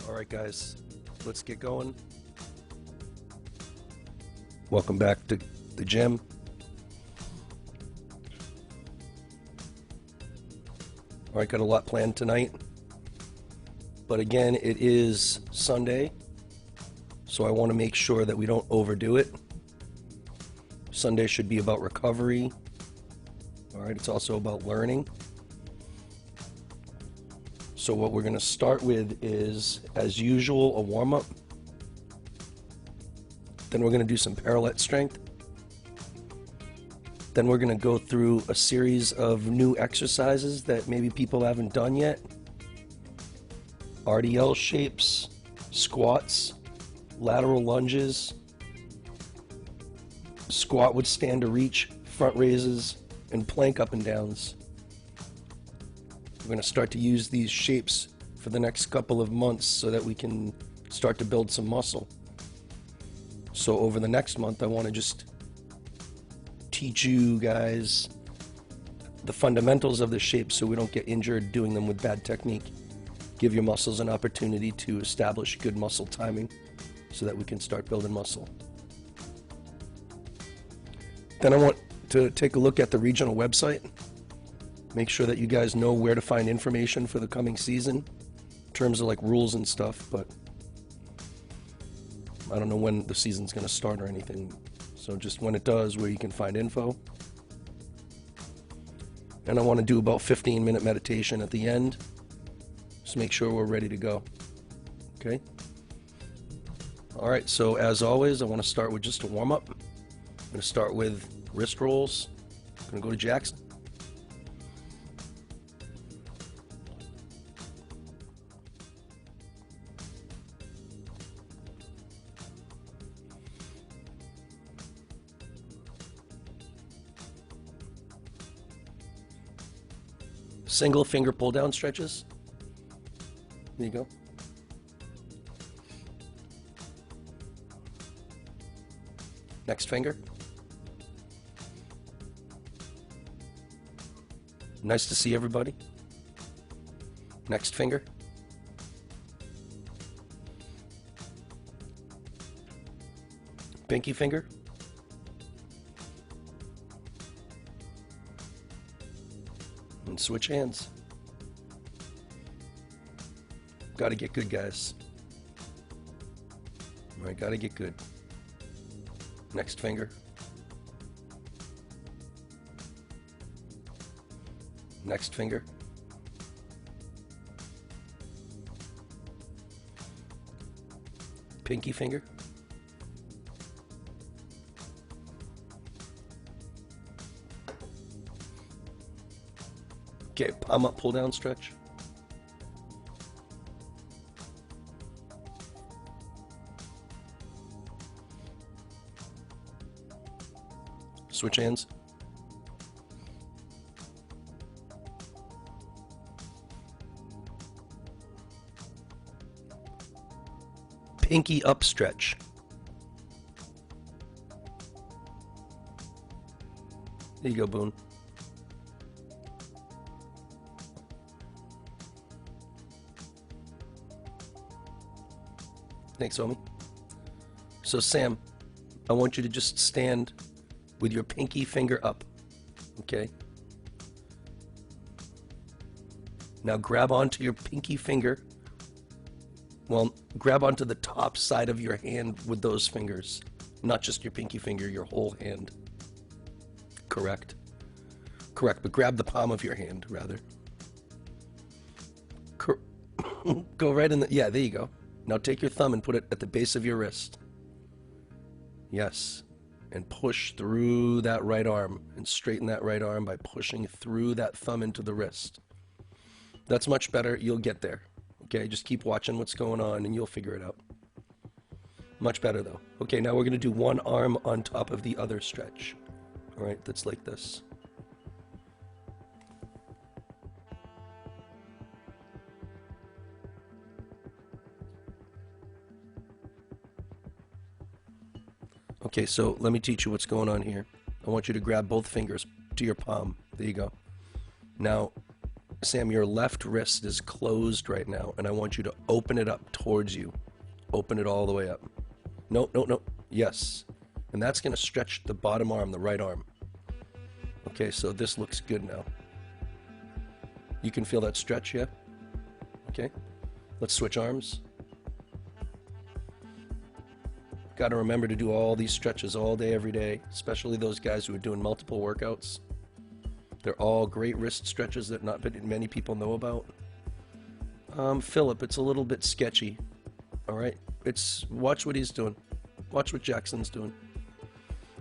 Alright guys, let's get going. Welcome back to the gym. Alright, got a lot planned tonight. But again, it is Sunday, so I want to make sure that we don't overdo it. Sunday should be about recovery. Alright, it's also about learning. So what we're going to start with is, as usual, a warm-up. Then we're going to do some Parallette strength. Then we're going to go through a series of new exercises that maybe people haven't done yet. RDL shapes, squats, lateral lunges, squat with stand to reach, front raises, and plank up and downs. We're going to start to use these shapes for the next couple of months so that we can start to build some muscle. So over the next month, I want to just teach you guys the fundamentals of the shapes so we don't get injured doing them with bad technique. Give your muscles an opportunity to establish good muscle timing so that we can start building muscle. Then I want to take a look at the regional website. Make sure that you guys know where to find information for the coming season in terms of like rules and stuff, but I don't know when the season's going to start or anything. So just when it does, where you can find info. And I want to do about 15-minute meditation at the end. Just make sure we're ready to go. Okay? All right, so as always, I want to start with just a warm-up. I'm going to start with wrist rolls. I'm going to go to Jackson. Single finger pull down stretches. There you go. Next finger. Nice to see everybody. Next finger. Pinky finger. And switch hands. Gotta get good, guys. Alright, gotta get good. Next finger. Next finger. Pinky finger. Okay, palm up, pull down stretch. Switch hands. Pinky up stretch. There you go, Boone. Thanks, Omi. So Sam, I want you to just stand with your pinky finger up, okay? Now grab onto your pinky finger. Well, grab onto the top side of your hand with those fingers. Not just your pinky finger, your whole hand. Correct. Correct, but grab the palm of your hand, rather. Go right in the, yeah, there you go. Now take your thumb and put it at the base of your wrist. Yes. And push through that right arm and straighten that right arm by pushing through that thumb into the wrist. That's much better. You'll get there. Okay, just keep watching what's going on and you'll figure it out. Much better though. Okay, now we're going to do one arm on top of the other stretch. All right, that's like this. Okay, so let me teach you what's going on here. I want you to grab both fingers to your palm. There you go. Now, Sam, your left wrist is closed right now, and I want you to open it up towards you. Open it all the way up. No, no, no. Yes. And that's going to stretch the bottom arm, the right arm. Okay, so this looks good now. You can feel that stretch, yeah? Okay. Let's switch arms. Got to remember to do all these stretches all day, every day, especially those guys who are doing multiple workouts. They're all great wrist stretches that not many people know about. Philip, it's a little bit sketchy. All right, watch what he's doing. Watch what Jackson's doing.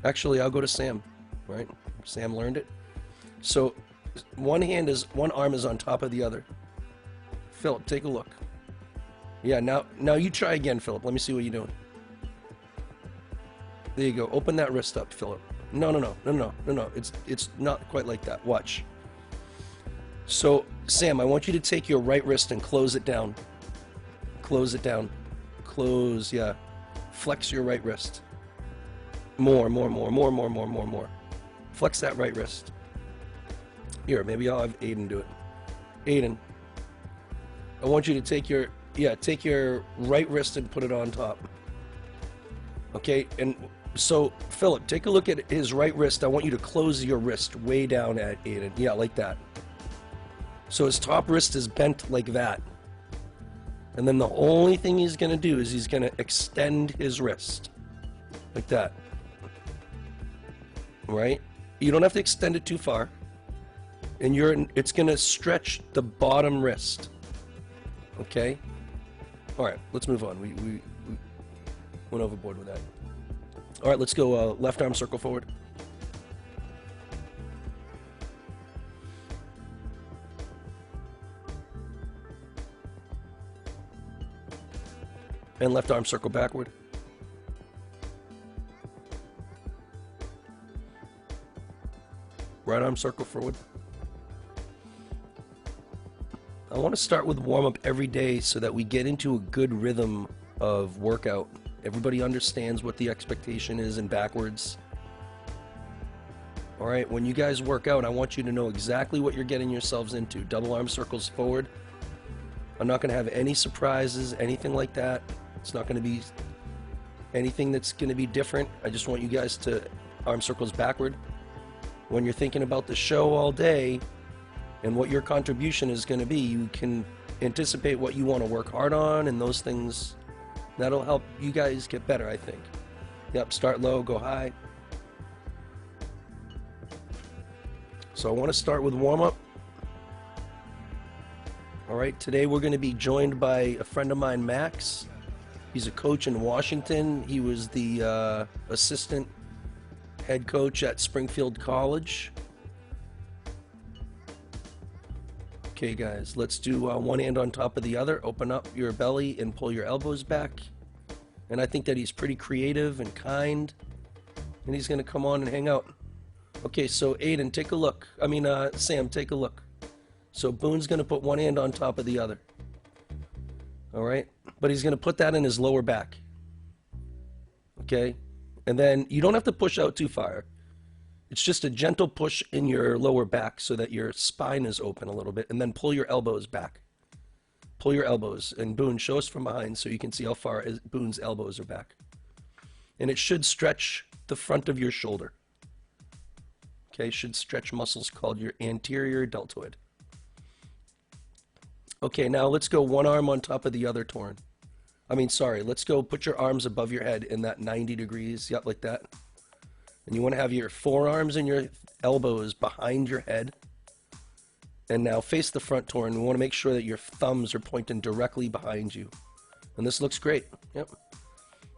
Actually, I'll go to Sam. Right, Sam learned it. So one arm is on top of the other. Philip, take a look. Yeah, now you try again, Philip. Let me see what you're doing. There you go. Open that wrist up, Philip. No. It's not quite like that. Watch. So, Sam, I want you to take your right wrist and close it down. Close it down. Close, yeah. Flex your right wrist. More. Flex that right wrist. Here, maybe I'll have Aiden do it. Aiden, I want you to take your right wrist and put it on top. Okay, and so, Philip, take a look at his right wrist. I want you to close your wrist way down at Aiden. Yeah, like that. So his top wrist is bent like that. And then the only thing he's going to do is he's going to extend his wrist. Like that. Right? You don't have to extend it too far. And it's going to stretch the bottom wrist. Okay? Alright, let's move on. We went overboard with that. All right, let's go left arm circle forward. And left arm circle backward. Right arm circle forward. I want to start with warm-up every day so that we get into a good rhythm of workout. Everybody understands what the expectation is in backwards. All right, when you guys work out, I want you to know exactly what you're getting yourselves into. Double arm circles forward. I'm not going to have any surprises, anything like that. It's not going to be anything that's going to be different. I just want you guys to arm circles backward. When you're thinking about the show all day and what your contribution is going to be, you can anticipate what you want to work hard on and those things. That'll help you guys get better, I think. Yep, start low, go high. So I want to start with warm-up. All right, today we're going to be joined by a friend of mine, Max. He's a coach in Washington. He was the assistant head coach at Springfield College. Okay guys, let's do one hand on top of the other. Open up your belly and pull your elbows back. And I think that he's pretty creative and kind. And he's going to come on and hang out. Okay, so Aiden, take a look. Sam, take a look. So Boone's going to put one hand on top of the other. Alright? But he's going to put that in his lower back. Okay? And then you don't have to push out too far. It's just a gentle push in your lower back so that your spine is open a little bit, and then pull your elbows back. Pull your elbows, and Boone, show us from behind so you can see how far Boone's elbows are back. And it should stretch the front of your shoulder. Okay, should stretch muscles called your anterior deltoid. Okay, now let's go one arm on top of the other let's go put your arms above your head in that 90 degrees, yep, like that. And you want to have your forearms and your elbows behind your head. And now face the front torn. We want to make sure that your thumbs are pointing directly behind you. And this looks great. Yep.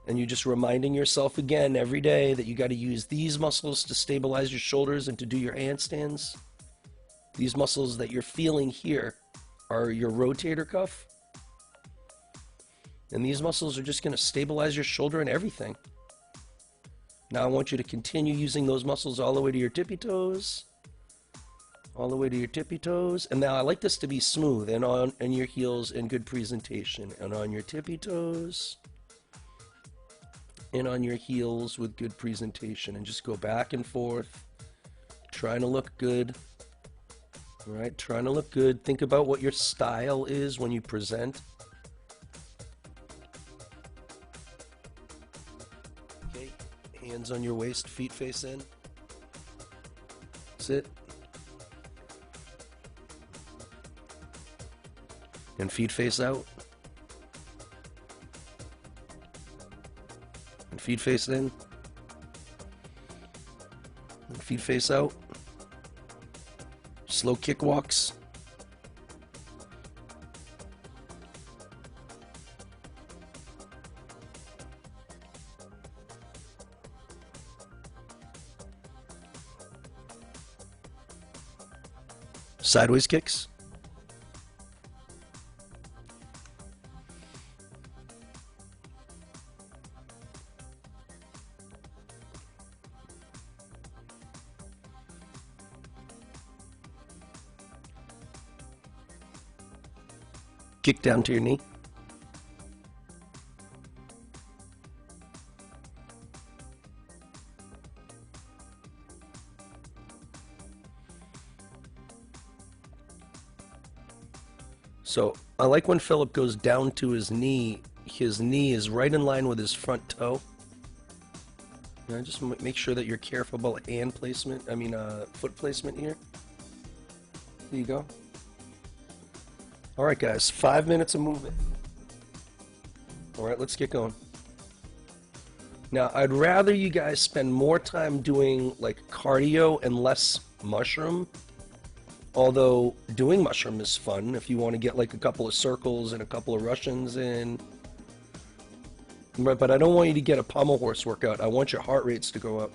And you're just reminding yourself again every day that you got to use these muscles to stabilize your shoulders and to do your handstands. These muscles that you're feeling here are your rotator cuff. And these muscles are just going to stabilize your shoulder and everything. Now I want you to continue using those muscles all the way to your tippy toes. All the way to your tippy toes. And now I like this to be smooth and on your heels in good presentation. And on your tippy toes. And on your heels with good presentation. And just go back and forth. Trying to look good. All right, trying to look good. Think about what your style is when you present. Okay, hands on your waist, feet face in. Sit. And feet face out. And feet face in. And feet face out. Slow kick walks. Sideways kicks. Kick down to your knee. So I like when Philip goes down to his knee is right in line with his front toe. And just make sure that you're careful about hand placement, foot placement here. There you go. All right, guys, 5 minutes of movement. All right, let's get going. Now, I'd rather you guys spend more time doing like cardio and less mushroom. Although doing mushroom is fun if you want to get like a couple of circles and a couple of Russians in. But I don't want you to get a pommel horse workout. I want your heart rates to go up.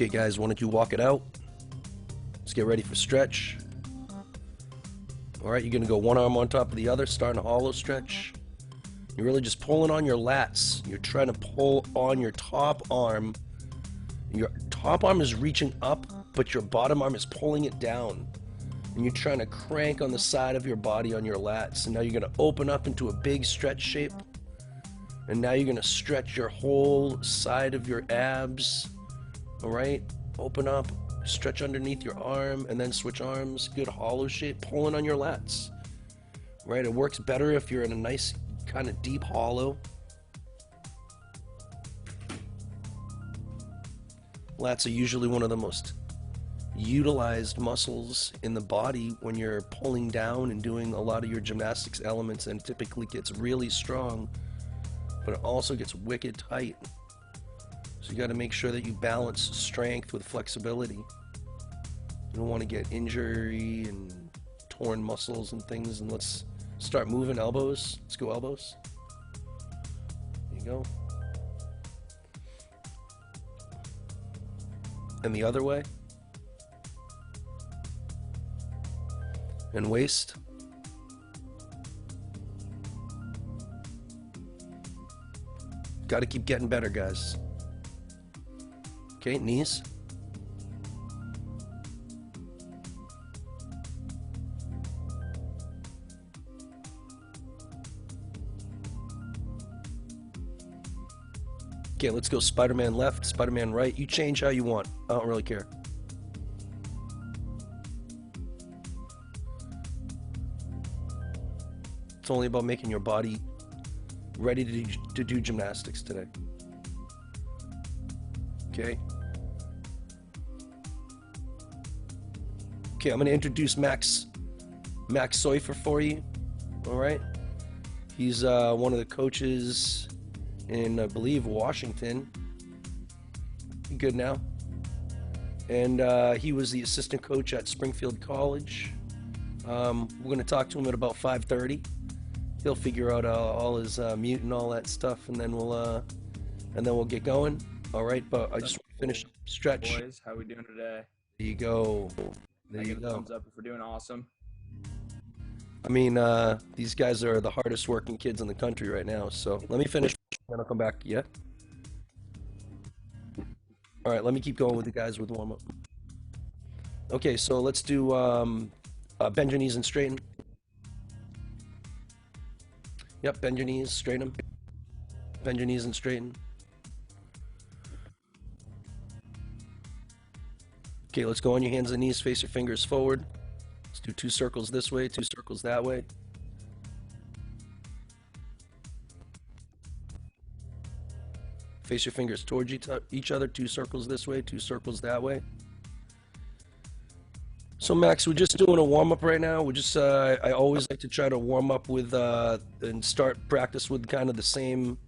Okay, guys, why don't you walk it out? Let's get ready for stretch. All right, you're gonna go one arm on top of the other, starting a hollow stretch. You're really just pulling on your lats. You're trying to pull on your top arm. Your top arm is reaching up, but your bottom arm is pulling it down. And you're trying to crank on the side of your body on your lats. And now you're gonna open up into a big stretch shape. And now you're gonna stretch your whole side of your abs. All right, open up, stretch underneath your arm, and then switch arms. Good hollow shape, pulling on your lats. Right, it works better if you're in a nice kind of deep hollow. Lats are usually one of the most utilized muscles in the body when you're pulling down and doing a lot of your gymnastics elements, and typically gets really strong, but it also gets wicked tight. So you got to make sure that you balance strength with flexibility. You don't want to get injury and torn muscles and things. And let's start moving elbows. Let's go elbows. There you go. And the other way. And waist. Got to keep getting better, guys. Okay, knees. Okay, let's go Spider-Man left, Spider-Man right. You change how you want. I don't really care. It's only about making your body ready to do gymnastics today. Okay. Okay, I'm going to introduce Max Soifer for you. All right. He's one of the coaches in, I believe, Washington. You good now? And he was the assistant coach at Springfield College. We're going to talk to him at about 5:30. He'll figure out all his mute and all that stuff, and then we'll get going. All right, but I just want to finish stretch. Boys, how we doing today? There you go. There I you get a go. thumbs up if we're doing awesome. I mean, these guys are the hardest working kids in the country right now. So let me finish, and I'll come back. Yeah. All right, let me keep going with the guys with warm up. Okay, so let's do bend your knees and straighten. Yep, bend your knees, straighten them. Bend your knees and straighten. Okay, let's go on your hands and knees, face your fingers forward. Let's do 2 circles this way, 2 circles that way. Face your fingers towards each other, 2 circles this way, 2 circles that way. So Max, we're just doing a warm-up right now. We're just, I always like to try to warm up with, and start practice with kind of the same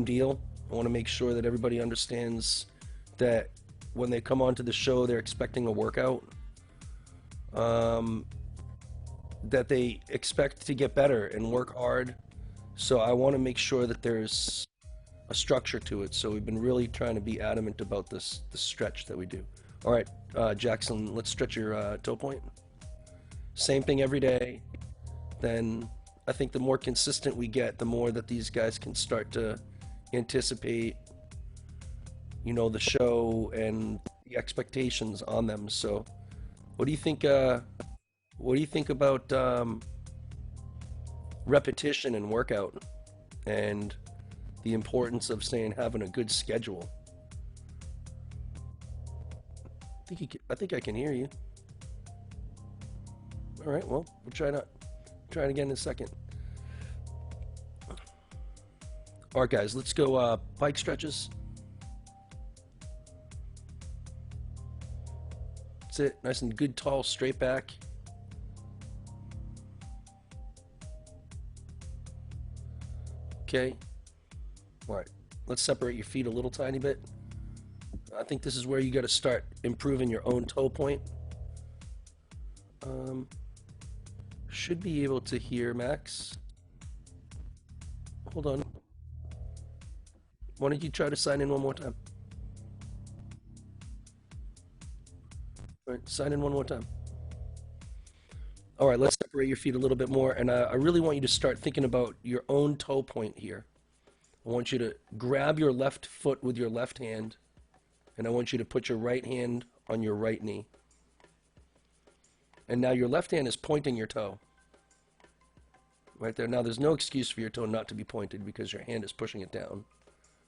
deal. I want to make sure that everybody understands that when they come onto the show, they're expecting a workout. That they expect to get better and work hard. So I want to make sure that there's a structure to it. So we've been really trying to be adamant about the stretch that we do. All right, Jackson, let's stretch your toe point. Same thing every day. Then I think the more consistent we get, the more that these guys can start to anticipate, you know, the show and the expectations on them. So what do you think about repetition and workout and the importance of having a good schedule? I think I can hear you. All right, well, we'll try it again in a second. All right, guys, let's go pike stretches. That's it. Nice and good, tall, straight back. Okay. All right. Let's separate your feet a little tiny bit. I think this is where you got to start improving your own toe point. Should be able to hear Max. Hold on. Why don't you try to sign in one more time? All right, sign in one more time. All right, let's separate your feet a little bit more, and I really want you to start thinking about your own toe point here. I want you to grab your left foot with your left hand, and I want you to put your right hand on your right knee. And now your left hand is pointing your toe. Right there. Now there's no excuse for your toe not to be pointed because your hand is pushing it down.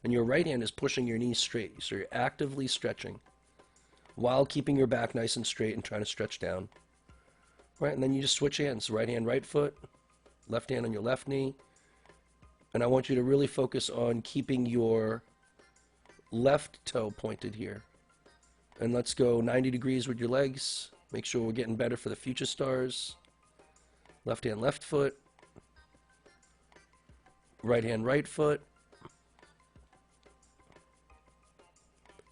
And your right hand is pushing your knee straight, so you're actively stretching while keeping your back nice and straight and trying to stretch down. Right, and then you just switch hands. Right hand, right foot, left hand on your left knee. And I want you to really focus on keeping your left toe pointed here. And let's go 90 degrees with your legs. Make sure we're getting better for the future stars. Left hand, left foot. Right hand, right foot.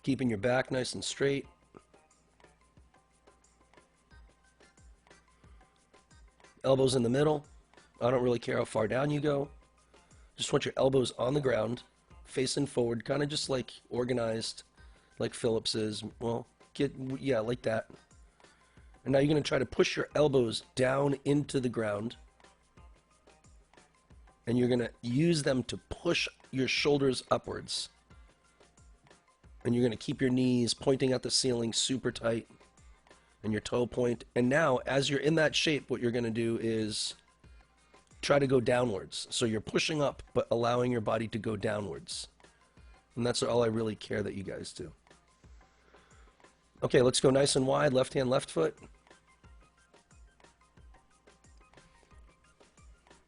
Keeping your back nice and straight. Elbows in the middle. I don't really care how far down you go. Just want your elbows on the ground, facing forward, kind of just like organized, like Phillips is. Well, yeah, like that. And now you're going to try to push your elbows down into the ground. And you're going to use them to push your shoulders upwards. And you're going to keep your knees pointing at the ceiling super tight. And your toe point. And now, as you're in that shape, what you're going to do is try to go downwards. So you're pushing up, but allowing your body to go downwards. And that's all I really care that you guys do. Okay, let's go nice and wide. Left hand, left foot.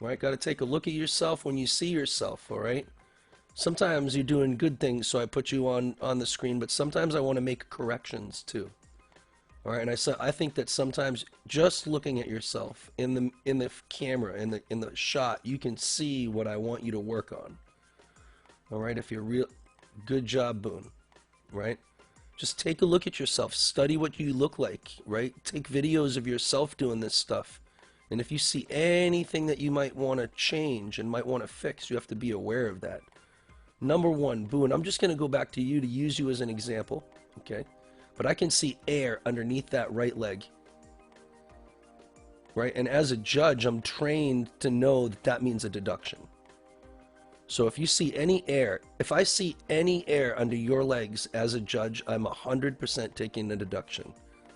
All right, got to take a look at yourself when you see yourself, all right? Sometimes you're doing good things, so I put you on the screen, but sometimes I want to make corrections too. All right, and I think that sometimes just looking at yourself in the camera, in the shot, you can see what I want you to work on. All right, if you're real, good job, Boone. Right? Just take a look at yourself, study what you look like, right? Take videos of yourself doing this stuff. And if you see anything that you might want to change and might want to fix, you have to be aware of that. Number one, Boone, I'm just going to go back to you to use you as an example, okay? But I can see air underneath that right leg, right? And as a judge, I'm trained to know that that means a deduction. So if you see any air, if I see any air under your legs as a judge, I'm 100% taking a deduction.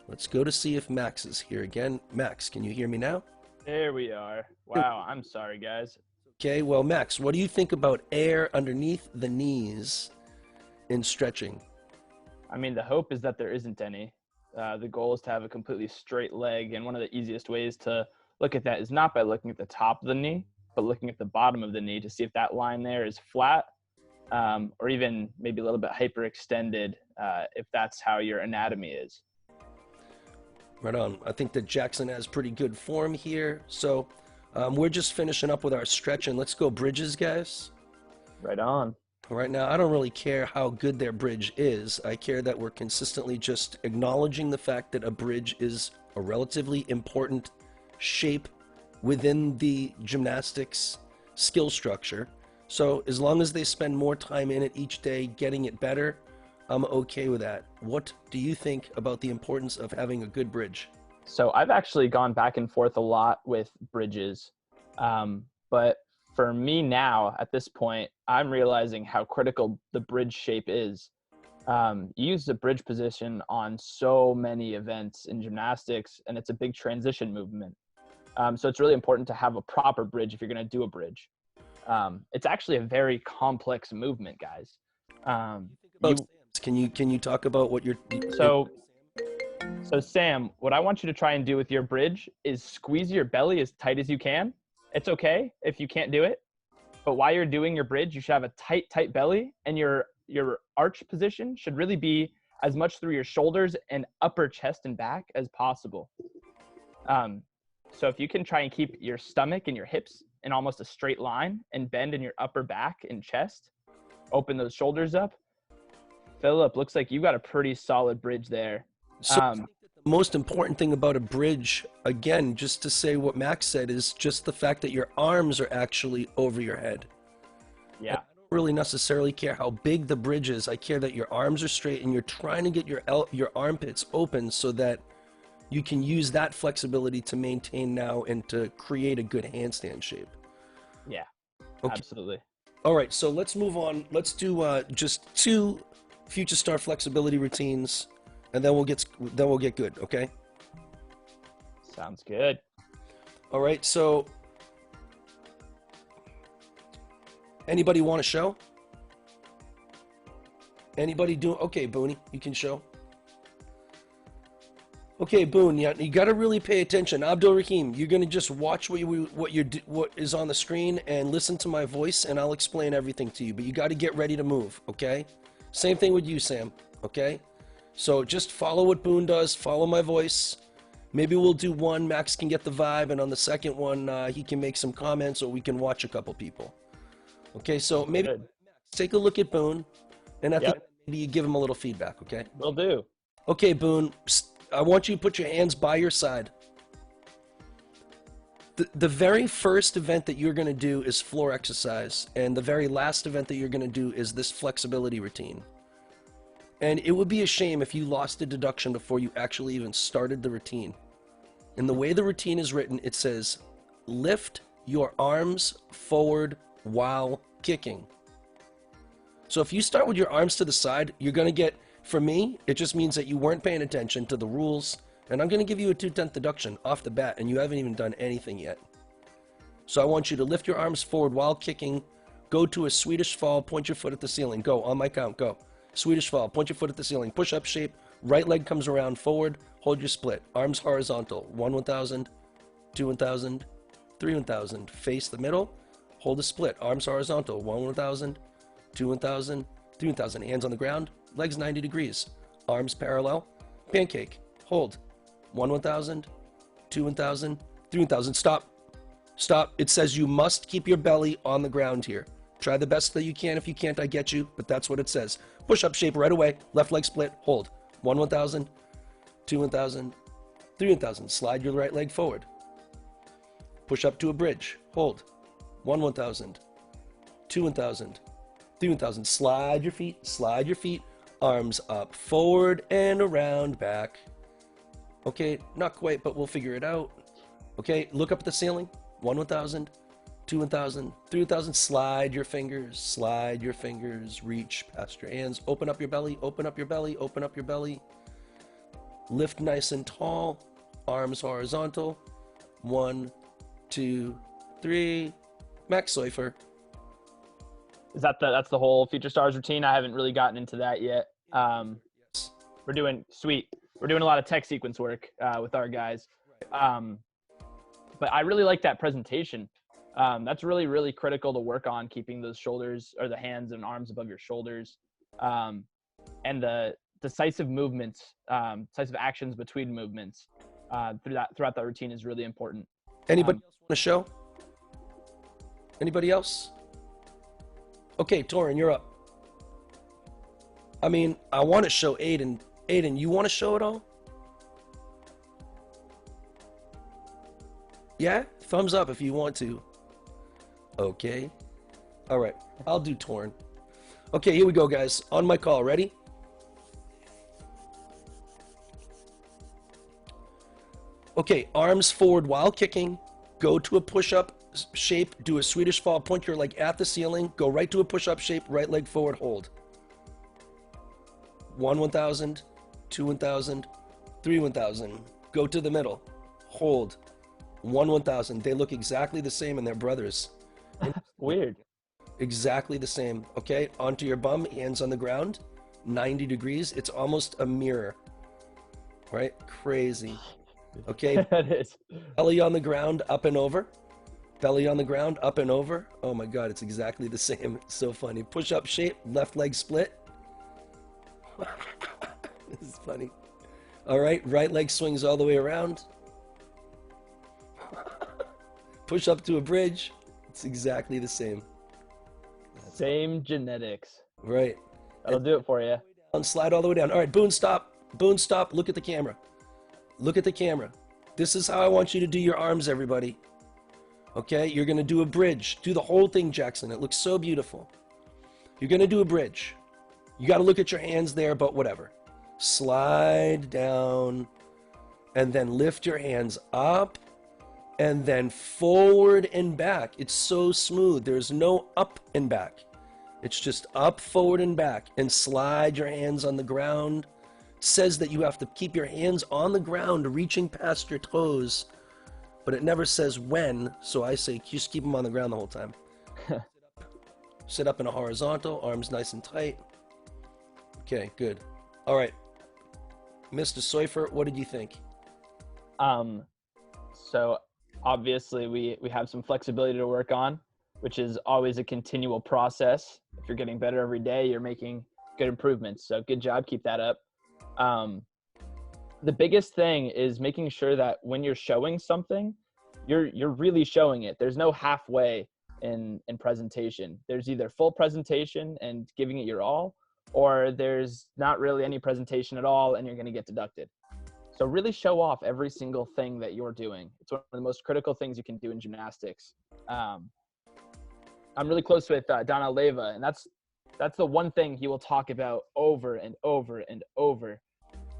Let's go to see if Max is here again. Max, can you hear me now? There we are. Wow, I'm sorry, guys. Okay, well, Max, what do you think about air underneath the knees in stretching? I mean, the hope is that there isn't any. The goal is to have a completely straight leg, and one of the easiest ways to look at that is not by looking at the top of the knee, but looking at the bottom of the knee to see if that line there is flat, or even maybe a little bit hyperextended, if that's how your anatomy is. Right on. I think that Jackson has pretty good form here. So we're just finishing up with our stretch, and let's go bridges, guys. Right on. Right now, I don't really care how good their bridge is. I care that we're consistently just acknowledging the fact that a bridge is a relatively important shape within the gymnastics skill structure. So as long as they spend more time in it each day, getting it better, I'm okay with that. What do you think about the importance of having a good bridge? So I've actually gone back and forth a lot with bridges. But for me now, at this point, I'm realizing how critical the bridge shape is. You use the bridge position on so many events in gymnastics, and it's a big transition movement. So it's really important to have a proper bridge if you're going to do a bridge. It's actually a very complex movement, guys. Can you talk about what you're... So Sam, what I want you to try and do with your bridge is squeeze your belly as tight as you can. It's okay if you can't do it, but while you're doing your bridge, you should have a tight belly, and your arch position should really be as much through your shoulders and upper chest and back as possible. So if you can try and keep your stomach and your hips in almost a straight line and bend in your upper back and chest, open those shoulders up. Philip, looks like you got a pretty solid bridge there. So I think that the most important thing about a bridge, again, just to say what Max said, is just the fact that your arms are actually over your head. Yeah. I don't really necessarily care how big the bridge is. I care that your arms are straight and you're trying to get your armpits open so that you can use that flexibility to maintain now and to create a good handstand shape. Yeah, Okay. absolutely. All right, so let's move on. Let's do just 2 future star flexibility routines, and then we'll get good. Okay. Sounds good. All right. So, anybody want to show? Anybody do? Okay, Booney, you can show. Okay, Boone, you got to really pay attention. Abdul Rahim, you're gonna just watch what is on the screen and listen to my voice, and I'll explain everything to you. But you got to get ready to move, okay? Same thing with you, Sam. Okay? So just follow what Boone does. Follow my voice. Maybe we'll do one. Max can get the vibe, and on the second one, he can make some comments, or we can watch a couple people. Okay? So maybe Good. Max, take a look at Boone, and at the Yep. end, maybe you give him a little feedback. Okay? Will do. Okay, Boone, I want you to put your hands by your side. The very first event that you're going to do is floor exercise, and the very last event that you're going to do is this flexibility routine. And it would be a shame if you lost a deduction before you actually even started the routine. And the way the routine is written, it says, lift your arms forward while kicking. So if you start with your arms to the side, you're going to get, for me, it just means that you weren't paying attention to the rules, and I'm going to give you a 2/10 deduction off the bat, and you haven't even done anything yet. So I want you to lift your arms forward while kicking, go to a Swedish fall, point your foot at the ceiling, go, on my count, go. Swedish fall, point your foot at the ceiling, push-up shape, right leg comes around forward, hold your split, arms horizontal, 1 1000, 2 1000, 3 1000, face the middle, hold a split, arms horizontal, 1 1000, 2 1000, 3 1000, hands on the ground, legs 90 degrees, arms parallel, pancake, hold, 1 1000, 2 1000, 3 1000, stop, stop. It says you must keep your belly on the ground here. Try the best that you can. If you can't, I get you, but that's what it says. Push-up shape right away, left leg split, hold, 1 1000, 2 1000, 3 1000, slide your right leg forward. Push up to a bridge, hold, 1 1000, 2 1000, 3 1000, slide your feet, arms up, forward and around, back. Okay, not quite, but we'll figure it out. Okay, look up at the ceiling, 1 1000, 2 1000, 3 1000, slide your fingers, reach past your hands, open up your belly, open up your belly, open up your belly. Lift nice and tall, arms horizontal, 1, 2, 3, Max Soifer. That's the whole Future Stars routine? I haven't really gotten into that yet. Yes. We're doing a lot of tech sequence work with our guys. But I really like that presentation. That's really, really critical to work on, keeping those shoulders or the hands and arms above your shoulders. And the decisive movements, decisive actions between movements throughout that routine is really important. Anybody else want to show? Anybody else? Okay, Torin, you're up. I mean, I want to show Aiden. Aiden, you want to show it all? Yeah? Thumbs up if you want to. Okay. All right. I'll do Torin. Okay, here we go, guys. On my call. Ready? Okay, arms forward while kicking. Go to a push-up shape. Do a Swedish fall. Point your leg at the ceiling. Go right to a push-up shape. Right leg forward. Hold. 1 1000, 2 1000, 3 1000. Go to the middle. Hold. 1 1000. They look exactly the same, and they're brothers. Weird. Exactly the same. Okay, onto your bum, hands on the ground, 90 degrees. It's almost a mirror. Right? Crazy. Okay, That is. belly on the ground, up and over. Belly on the ground, up and over. Oh my God, it's exactly the same. It's so funny. Push-up shape, left leg split. This is funny. All right, right leg swings all the way around. Push up to a bridge. It's exactly the same. Same genetics. Right. That'll do it for you. And slide all the way down. All right, Boone, stop. Boone, stop. Look at the camera. Look at the camera. This is how I want you to do your arms, everybody. Okay, you're going to do a bridge. Do the whole thing, Jackson. It looks so beautiful. You're going to do a bridge. You got to look at your hands there, but whatever. Slide down, and then lift your hands up, and then forward and back. It's so smooth. There's no up and back. It's just up, forward, and back. And slide your hands on the ground. It says that you have to keep your hands on the ground, reaching past your toes, but it never says when, so I say just keep them on the ground the whole time. Sit up in a horizontal, arms nice and tight. Okay, good. All right. Mr. Soifer, what did you think? So obviously we have some flexibility to work on, which is always a continual process. If you're getting better every day, you're making good improvements. So good job, keep that up. The biggest thing is making sure that when you're showing something, you're really showing it. There's no halfway in presentation. There's either full presentation and giving it your all, or there's not really any presentation at all and you're going to get deducted. So really show off every single thing that you're doing. It's one of the most critical things you can do in gymnastics. I'm really close with Donna Leva, and that's the one thing he will talk about over and over and over,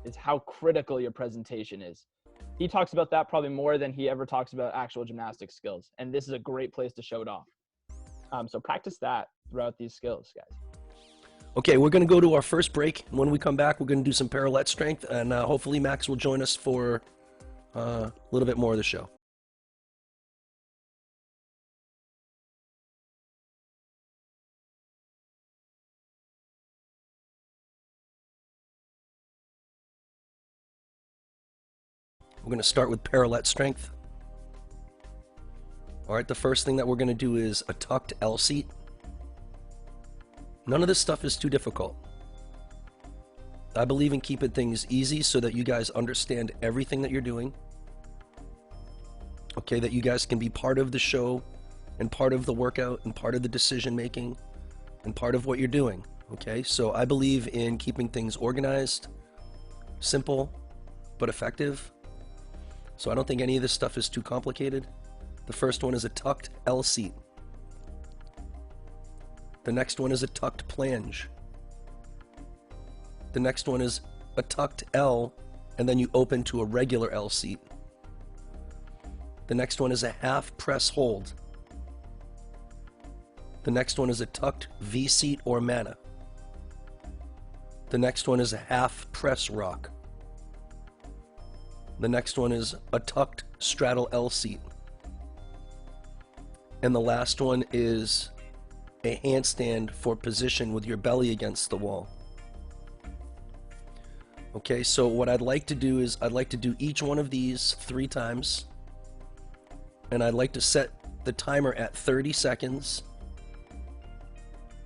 is how critical your presentation is. He talks about that probably more than he ever talks about actual gymnastic skills, and this is a great place to show it off. So practice that throughout these skills, guys. Okay, we're going to go to our first break. When we come back, we're going to do some parallette strength, and hopefully Max will join us for a little bit more of the show. We're going to start with parallette strength. All right, the first thing that we're going to do is a tucked L seat. None of this stuff is too difficult. I believe in keeping things easy so that you guys understand everything that you're doing. Okay, that you guys can be part of the show and part of the workout and part of the decision making and part of what you're doing. Okay, so I believe in keeping things organized, simple, but effective. So I don't think any of this stuff is too complicated. The first one is a tucked L seat. The next one is a tucked planche. The next one is a tucked L, and then you open to a regular L seat. The next one is a half press hold. The next one is a tucked V seat or mana. The next one is a half press rock. The next one is a tucked straddle L seat. And the last one is a handstand for position with your belly against the wall. Okay, so what I'd like to do is I'd like to do each one of these 3 times, and I'd like to set the timer at 30 seconds,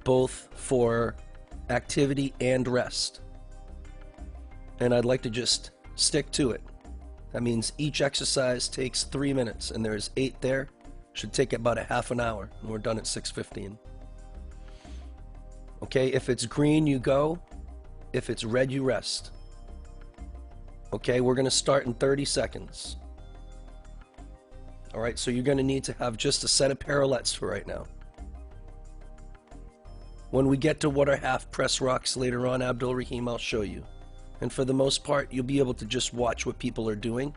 both for activity and rest. And I'd like to just stick to it. That means each exercise takes 3 minutes, and there's 8 there. Should take about a half an hour, and we're done at 6:15. Okay, if it's green, you go. If it's red, you rest. Okay, we're going to start in 30 seconds. All right, so you're going to need to have just a set of parallettes for right now. When we get to what are half press rocks later on, Abdul Rahim, I'll show you. And for the most part, you'll be able to just watch what people are doing,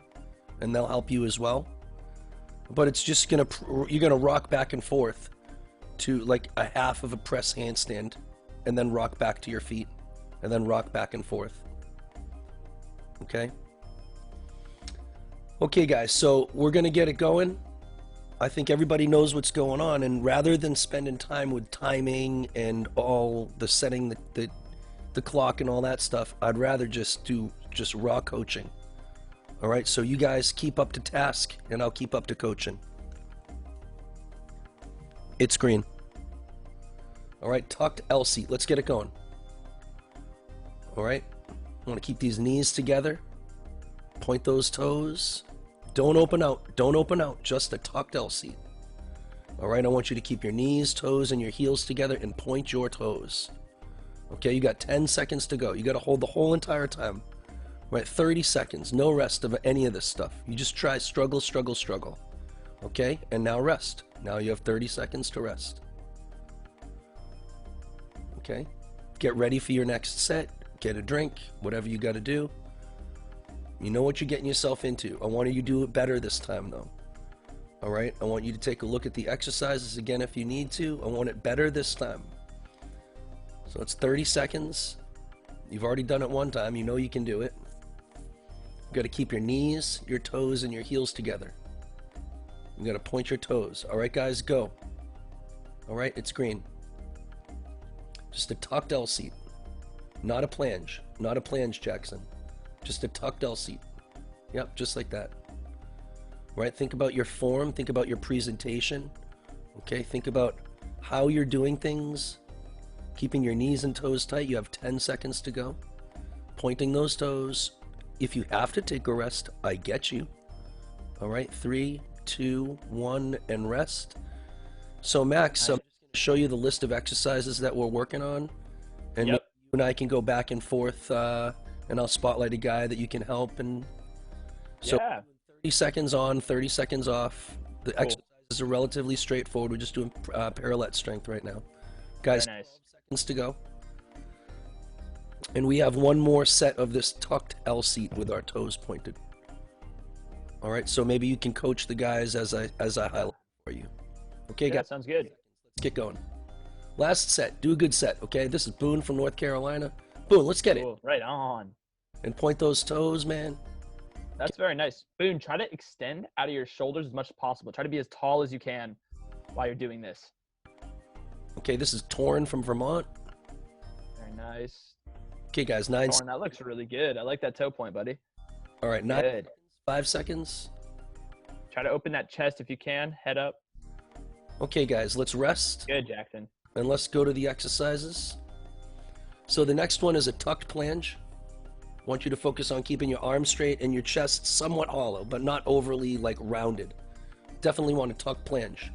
and they'll help you as well. But it's just you're going to rock back and forth to like a half of a press handstand, and then rock back to your feet, and then rock back and forth. Okay? Okay, guys, so we're going to get it going. I think everybody knows what's going on, and rather than spending time with timing and all the setting the clock and all that stuff, I'd rather just do raw coaching. All right, so you guys keep up to task, and I'll keep up to coaching. It's green. All right, tucked L seat. Let's get it going. All right, I want to keep these knees together. Point those toes. Don't open out. Don't open out. Just a tucked L seat. All right, I want you to keep your knees, toes, and your heels together and point your toes. Okay, you got 10 seconds to go. You got to hold the whole entire time. Right, 30 seconds. No rest of any of this stuff. You just try struggle, struggle, struggle. Okay, and now rest. Now you have 30 seconds to rest. Okay, get ready for your next set. Get a drink, whatever you got to do. You know what you're getting yourself into. I want you to do it better this time, though. All right? I want you to take a look at the exercises again if you need to. I want it better this time. So it's 30 seconds. You've already done it one time. You know you can do it. You got to keep your knees, your toes, and your heels together. You got to point your toes. All right, guys, go. All right, it's green. Just a tucked L seat. Not a planche. Not a planche, Jackson. Just a tucked L seat. Yep, just like that. All right, think about your form. Think about your presentation. Okay, think about how you're doing things. Keeping your knees and toes tight. You have 10 seconds to go. Pointing those toes. If you have to take a rest, I get you. All right, 3, 2, 1, and rest. So Max, I'm just going to show you the list of exercises that we're working on, and Yep. you and I can go back and forth, and I'll spotlight a guy that you can help. And so Yeah. 30 seconds on, 30 seconds off. The Cool. exercises are relatively straightforward. We're just doing parallette strength right now. Guys, Very nice. seconds to go. And we have one more set of this tucked L seat with our toes pointed. All right, so maybe you can coach the guys as I highlight for you. Okay, Yeah, guys, sounds good. let's get going. Last set, do a good set, okay? This is Boone from North Carolina. Boone, let's get it. Cool. Right on. And point those toes, man. That's very nice. Boone, try to extend out of your shoulders as much as possible. Try to be as tall as you can while you're doing this. Okay, this is Torrin from Vermont. Very nice. Okay, guys, 9. Torn, that looks really good. I like that toe point, buddy. All right, 9, Good. 5 seconds. Try to open that chest if you can. Head up. Okay, guys, let's rest Good, Jackson. and let's go to the exercises. So the next one is a tucked planche. I want you to focus on keeping your arms straight and your chest somewhat hollow, but not overly like rounded. Definitely want a tucked planche.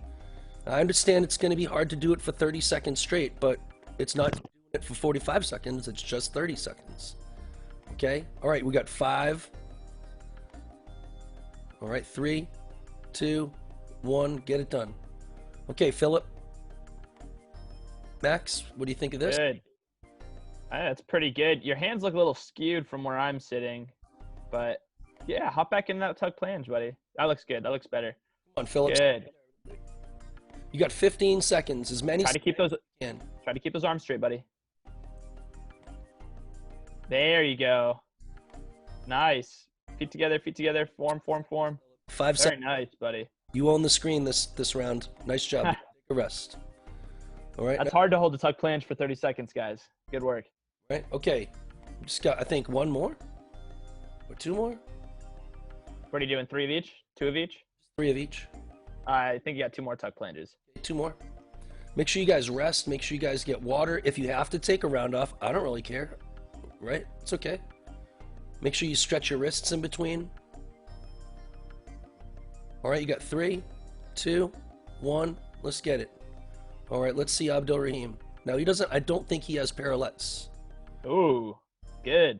I understand it's going to be hard to do it for 30 seconds straight, but it's not doing it for 45 seconds. It's just 30 seconds. Okay? All right, we got 5. All right, 3, 2, 1. Get it done. Okay, Philip. Max, what do you think of this? Good. That's pretty good. Your hands look a little skewed from where I'm sitting, but yeah, hop back in that tuck planche, buddy. That looks good. That looks better. Come on, Philip. Good. You got 15 seconds. As many Try to keep those. as you can. Try to keep those arms straight, buddy. There you go. Nice. Feet together. Feet together. Form. Form. Form. 5 Very seconds. nice, buddy. You own the screen this round. Nice job. Take a rest. All right. That's hard to hold the tuck planche for 30 seconds, guys. Good work. Right. Okay. We just got, I think, 1 more or 2 more. What are you doing? 3 of each? 2 of each? 3 of each. I think you got 2 more tuck planches. 2 more. Make sure you guys rest. Make sure you guys get water. If you have to take a round off, I don't really care. Right? It's okay. Make sure you stretch your wrists in between. All right, you got 3, 2, 1. Let's get it. All right, let's see Abdul Rahim. Now he doesn't. I don't think he has parallettes. Ooh, good.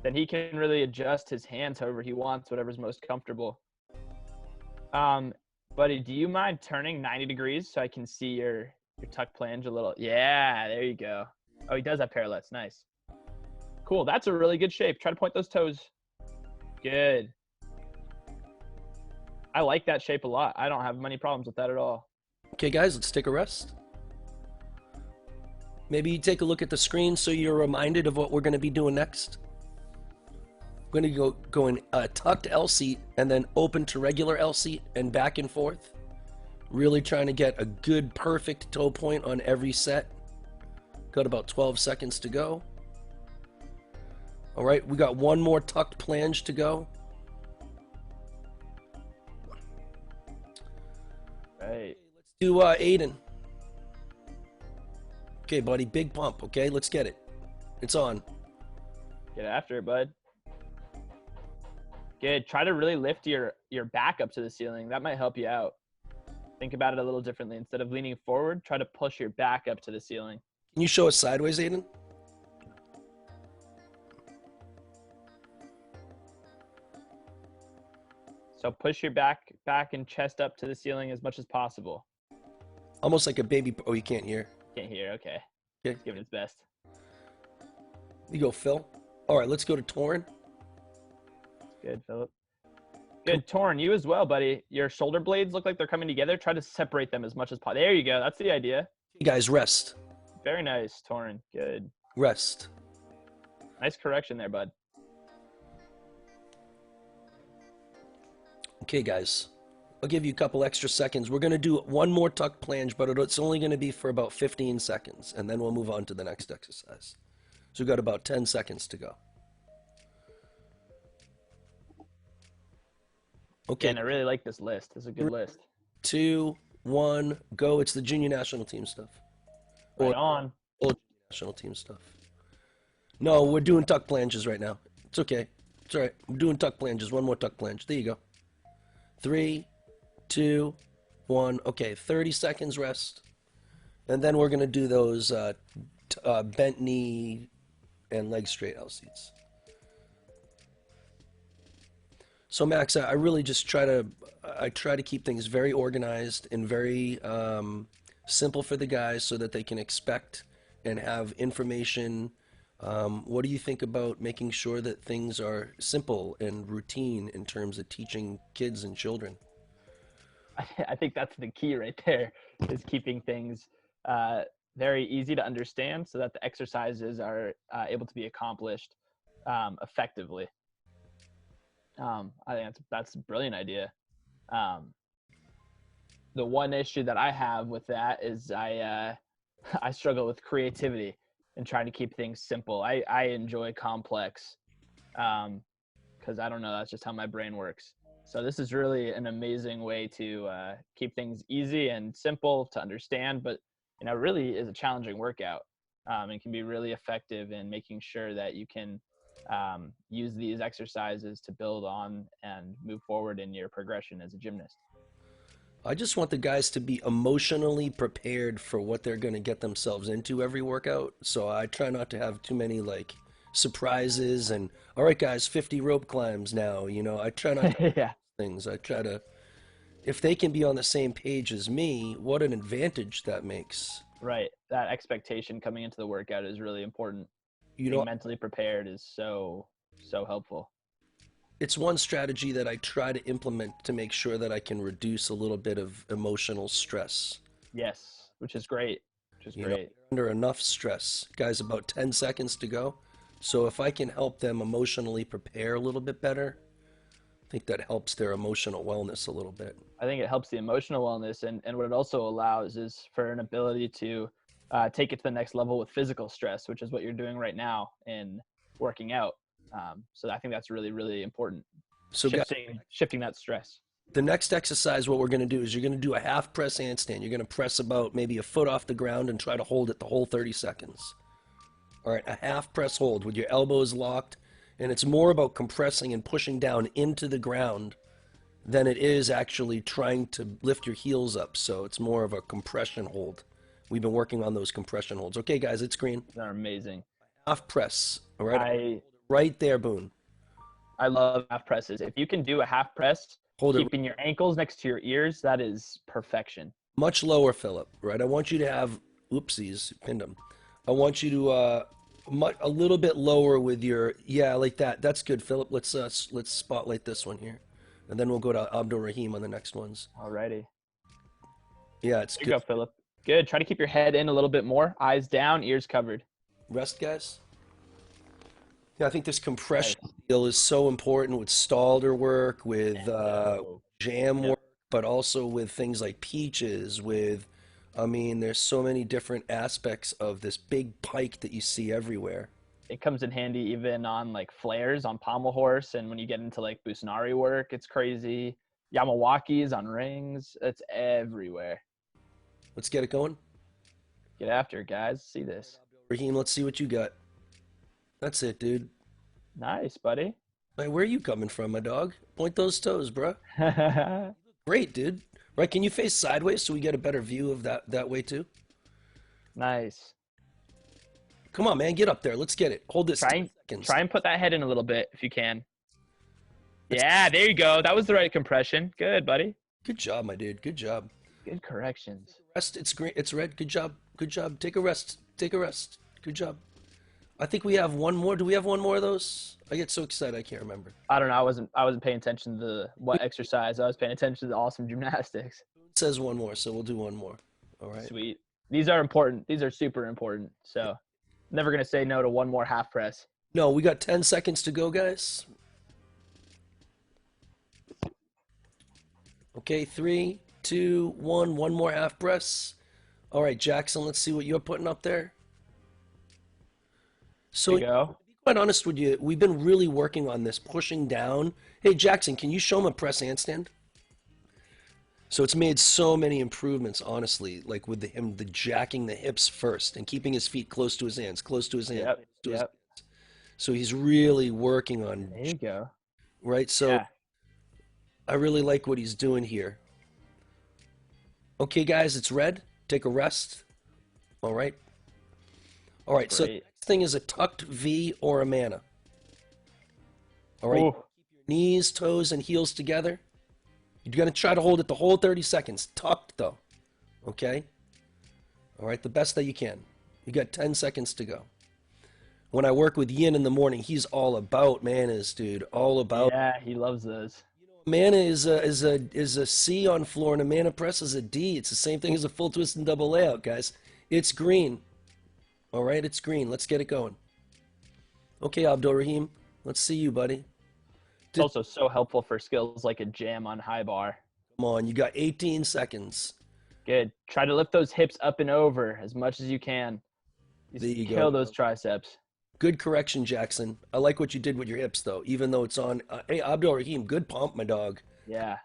Then he can really adjust his hands however he wants, whatever's most comfortable. Buddy, do you mind turning 90 degrees so I can see your tuck planche a little? Yeah, there you go. Oh, he does have parallettes. Nice. Cool. That's a really good shape. Try to point those toes. Good. I like that shape a lot. I don't have many problems with that at all. Okay, guys, let's take a rest. Maybe you take a look at the screen so you're reminded of what we're going to be doing next. We're going to go in a tucked L seat and then open to regular L seat and back and forth. Really trying to get a good, perfect toe point on every set. Got about 12 seconds to go. All right, we got 1 more tucked planche to go. Right. Let's do Aiden. Okay, buddy, big pump. Okay, let's get it. It's on. Get after it, bud. Good. Try to really lift your back up to the ceiling. That might help you out. Think about it a little differently. Instead of leaning forward, try to push your back up to the ceiling. Can you show us sideways, Aiden? So push your back and chest up to the ceiling as much as possible. Almost like a baby. Oh, you can't hear. Can't hear. Okay. Okay. Give it its best. You go, Phil. All right, let's go to Torrin. Good, Philip. Good, Torn. You as well, buddy. Your shoulder blades look like they're coming together. Try to separate them as much as possible. There you go. That's the idea. You guys, rest. Very nice, Torn. Good. Rest. Nice correction there, bud. Okay, guys. I'll give you a couple extra seconds. We're going to do one more tuck plunge, but it's only going to be for about 15 seconds, and then we'll move on to the next exercise. So we've got about 10 seconds to go. Okay. And I really like this list. This is a good list. 2, 1, go. It's the junior national team stuff. Right on. Old national team stuff. No, we're doing tuck plunges right now. It's okay. It's all right. I'm doing tuck plunges. One more tuck plunge. There you go. 3, 2, 1. Okay, 30 seconds rest. And then we're going to do those bent knee and leg straight LCs. So Max, I really just try to keep things very organized and very simple for the guys so that they can expect and have information. What do you think about making sure that things are simple and routine in terms of teaching kids and children? I think that's the key right there, is keeping things very easy to understand so that the exercises are able to be accomplished effectively. I think that's a brilliant idea. The one issue that I have with that is I struggle with creativity and trying to keep things simple. I enjoy complex because I don't know, that's just how my brain works. So this is really an amazing way to keep things easy and simple to understand, but really is a challenging workout and can be really effective in making sure that you can use these exercises to build on and move forward in your progression as a gymnast. I just want the guys to be emotionally prepared for what they're going to get themselves into every workout. So I try not to have too many like surprises and, all right guys, 50 rope climbs now, I try not to Yeah. things. I try to, if they can be on the same page as me, what an advantage that makes. Right. That expectation coming into the workout is really important. Being mentally prepared is so helpful. It's one strategy that I try to implement to make sure that I can reduce a little bit of emotional stress. Yes, which is great. Under enough stress. Guys, about 10 seconds to go. So if I can help them emotionally prepare a little bit better, I think that helps their emotional wellness a little bit. I think it helps the emotional wellness, and what it also allows is for an ability to take it to the next level with physical stress, which is what you're doing right now in working out. So I think that's really, really important. So shifting that stress. The next exercise, what we're going to do is you're going to do a half press handstand. You're going to press about maybe a foot off the ground and try to hold it the whole 30 seconds. All right, a half press hold with your elbows locked. And it's more about compressing and pushing down into the ground than it is actually trying to lift your heels up. So it's more of a compression hold. We've been working on those compression holds. Okay, guys, it's green. They're amazing. Half press. All right. Right there, Boone. I love half presses. If you can do a half press, keeping your ankles next to your ears, that is perfection. Much lower, Philip, right? I want you to have, oopsies, pinned him. I want you to a little bit lower with your, yeah, like that. That's good, Philip. Let's spotlight this one here. And then we'll go to Abdul Rahim on the next ones. Alrighty. Yeah, it's good. There you go, Philip. Good. Try to keep your head in a little bit more. Eyes down, ears covered. Rest, guys. Yeah, I think this compression deal is so important with Stalder work, with jam work, but also with things like peaches, there's so many different aspects of this big pike that you see everywhere. It comes in handy even on like flares on pommel horse, and when you get into like Busanari work, it's crazy. Yamawakis on rings, it's everywhere. Let's get it going. Get after it, guys. See this. Raheem, let's see what you got. That's it, dude. Nice, buddy. Hey, where are you coming from, my dog? Point those toes, bro. Great, dude. Right, can you face sideways so we get a better view of that way too? Nice. Come on, man, get up there. Let's get it. Hold this. Try and put that head in a little bit if you can. Yeah, there you go. That was the right compression. Good, buddy. Good job, my dude. Good job. Good corrections. Rest. It's green. It's red. Good job. Good job. Take a rest. Take a rest. Good job. I think we have one more. Do we have one more of those? I get so excited I can't remember. I don't know. I wasn't paying attention to what exercise. I was paying attention to the awesome gymnastics. It says one more, so we'll do one more. All right. Sweet. These are important. These are super important. So never going to say no to one more half press. No, we got 10 seconds to go, guys. Okay, 3, 2, 1. One more half press. All right, Jackson, let's see what you're putting up there. So, There you go. to be quite honest with you, we've been really working on this, pushing down. Hey, Jackson, can you show him a press handstand? So it's made so many improvements, honestly, like with the jacking the hips first and keeping his feet close to his hands, close to his hands. Yep. Close to his Yep. hands. So he's really working on, There you go. right? So Yeah. I really like what he's doing here. Okay, guys, it's red. Take a rest. All right. All right, so the Great. next thing is a tucked V or a mana. All right, Ooh. knees, toes, and heels together. You're going to try to hold it the whole 30 seconds. Tucked, though. Okay? All right, the best that you can. You got 10 seconds to go. When I work with Yin in the morning, he's all about manas, dude. All about. Yeah, he loves those. Mana is a C on floor, and a mana press is a D. It's the same thing as a full twist and double layout, guys. It's green. All right, it's green. Let's get it going. Okay, Abdul Rahim, let's see you, buddy. It's also so helpful for skills like a jam on high bar. Come on, you got 18 seconds. Good. Try to lift those hips up and over as much as you can. There you Kill go. those triceps. Good correction, Jackson. I like what you did with your hips, though, even though it's on. Hey, Abdul Rahim, good pump, my dog. Yeah.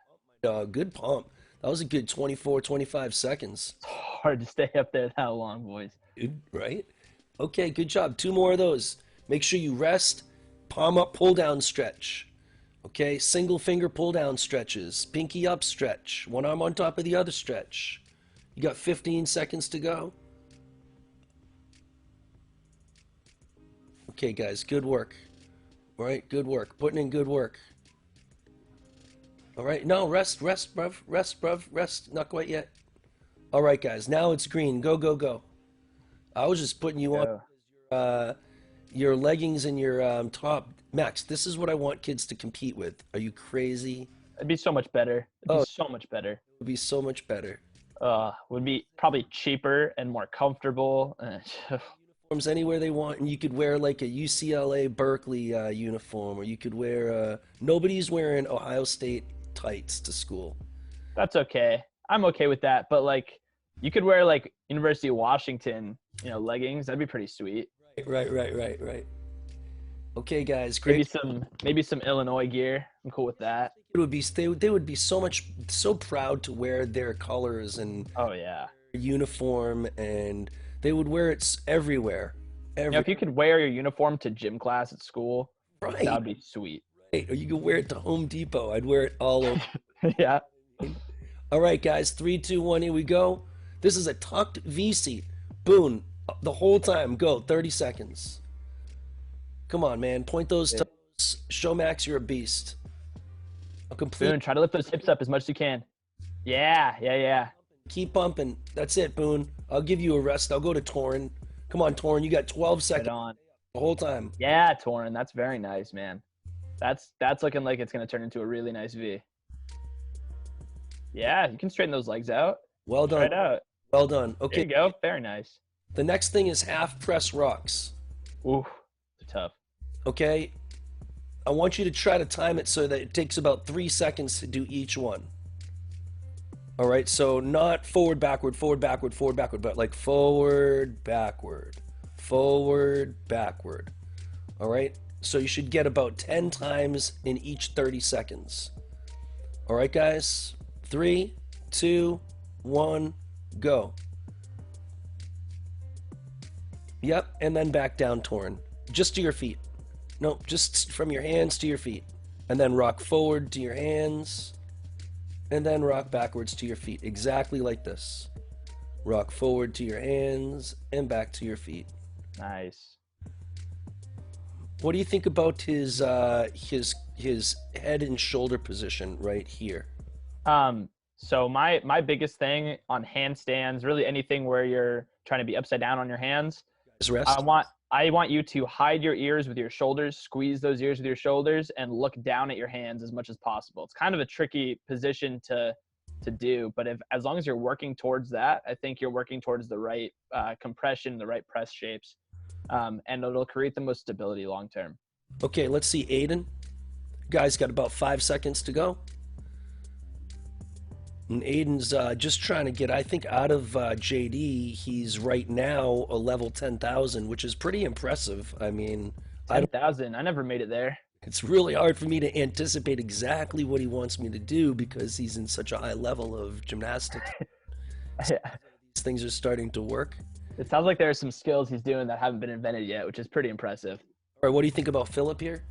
Dog, good pump. That was a good 24, 25 seconds. It's hard to stay up there that long, boys. Dude, right? Okay, good job. 2 more of those. Make sure you rest. Palm up, pull down stretch. Okay, single finger pull down stretches. Pinky up stretch. One arm on top of the other stretch. You got 15 seconds to go. Okay, guys, good work. All right, good work. Putting in good work. All right, no, rest, bruv. Rest, bruv. Rest. Not quite yet. All right, guys, now it's green. Go, go, go. I was just putting you on your leggings and your top. Max, this is what I want kids to compete with. Are you crazy? It'd be so much better. It'd be so much better. It would be so much better. Would be probably cheaper and more comfortable. Uniforms anywhere they want, and you could wear like a UCLA Berkeley uniform, or you could wear. Nobody's wearing Ohio State tights to school. That's okay. I'm okay with that. But like, you could wear like University of Washington, leggings. That'd be pretty sweet. Right. Okay, guys, great. Maybe some Illinois gear. I'm cool with that. It would be they would be so proud to wear their colors and Oh yeah. uniform, and they would wear it everywhere. If you could wear your uniform to gym class at school, Right. that would be sweet. Right, or you could wear it to Home Depot. I'd wear it all over. Yeah. All right, guys, 3, 2, 1, here we go. This is a tucked V seat. Boone, the whole time. Go, 30 seconds. Come on, man. Point those toes. Show Max you're a beast. A complete. Boone, try to lift those hips up as much as you can. Yeah. Keep pumping. That's it, Boone. I'll give you a rest. I'll go to Torin. Come on, Torin. You got 12 Right seconds on. the whole time. Yeah, Torin, that's very nice, man. That's looking like it's gonna turn into a really nice V. Yeah, you can straighten those legs out. Well Try done. it out. Well done. There Okay. you go. Very nice. The next thing is half press rocks. Ooh, they're tough. Okay. I want you to try to time it so that it takes about 3 seconds to do each one. All right. So not forward, backward, but like forward, backward, forward, backward. All right. So you should get about 10 times in each 30 seconds. All right, guys. 3, 2, 1, go. Yep, and then back down, Torin. Just to your feet. No, just from your hands to your feet. And then rock forward to your hands. And then rock backwards to your feet. Exactly like this. Rock forward to your hands and back to your feet. Nice. What do you think about his head and shoulder position right here? So my biggest thing on handstands, really anything where you're trying to be upside down on your hands, His rest? I want I want you to hide your ears with your shoulders, squeeze those ears with your shoulders, and look down at your hands as much as possible. It's kind of a tricky position to do, but as long as you're working towards that, I think you're working towards the right compression, the right press shapes, and it'll create the most stability long term. Okay, let's see, Aiden. Guys, got about 5 seconds to go. And Aiden's just trying to get, I think, out of JD. He's right now a level 10,000, which is pretty impressive. I mean, 10,000. I never made it there. it's really hard for me to anticipate exactly what he wants me to do because he's in such a high level of gymnastics. Yeah. These things are starting to work. It sounds like there are some skills he's doing that haven't been invented yet, which is pretty impressive. All right, what do you think about Philip here?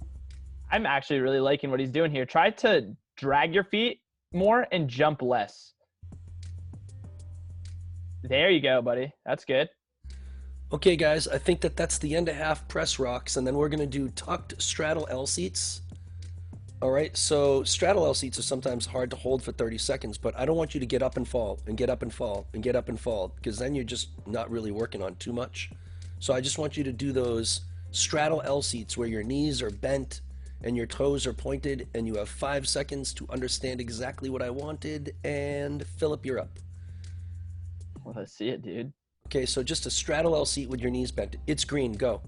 I'm actually really liking what he's doing here. Try to drag your feet more and jump less. There you go, buddy. That's good. Okay, guys, I think that's the end of half press rocks, and then we're going to do tucked straddle L seats. All right, so straddle L seats are sometimes hard to hold for 30 seconds, but I don't want you to get up and fall and get up and fall and get up and fall, because then you're just not really working on too much. So I just want you to do those straddle L seats where your knees are bent and your toes are pointed, and you have 5 seconds to understand exactly what I wanted. And Philip, you're up. Well, let's see it, dude. Okay, so just a straddle L seat with your knees bent. It's green, go.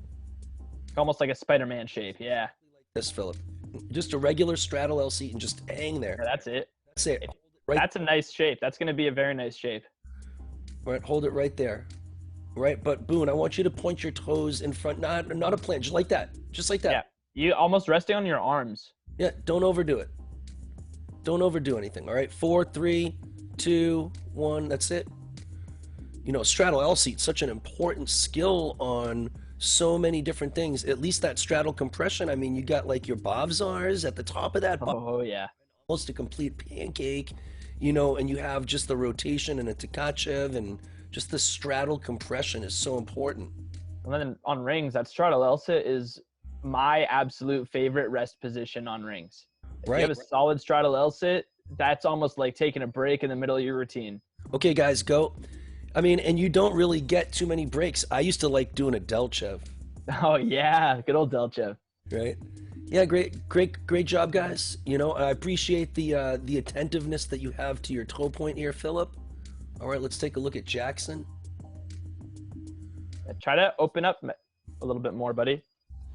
Almost like a Spider-Man shape, yeah. This, Philip. Just a regular straddle L seat and just hang there. Yeah, that's it. That's it. Hold it right. That's a nice shape. That's going to be a very nice shape. Right, hold it right there. Right, but Boone, I want you to point your toes in front, not a plant, just like that. Just like that. Yeah, you almost resting on your arms. Yeah, don't overdo it. Don't overdo anything, all right? 4, 3, 2, 1, that's it. You know, straddle L seat, such an important skill on so many different things. At least that straddle compression, I mean, you got like your Bobzars at the top of that. Oh, yeah. Almost a complete pancake, you know, and you have just the rotation and a Tkachev, and just the straddle compression is so important. And then on rings, that straddle L sit is my absolute favorite rest position on rings. If you have a solid straddle L sit, that's almost like taking a break in the middle of your routine. Okay, guys, go. I mean, and you don't really get too many breaks. I used to like doing a Delchev. Oh, yeah. Good old Delchev. Right? Yeah, great job, guys. You know, I appreciate the attentiveness that you have to your toe point here, Philip. All right, let's take a look at Jackson. Try to open up a little bit more, buddy.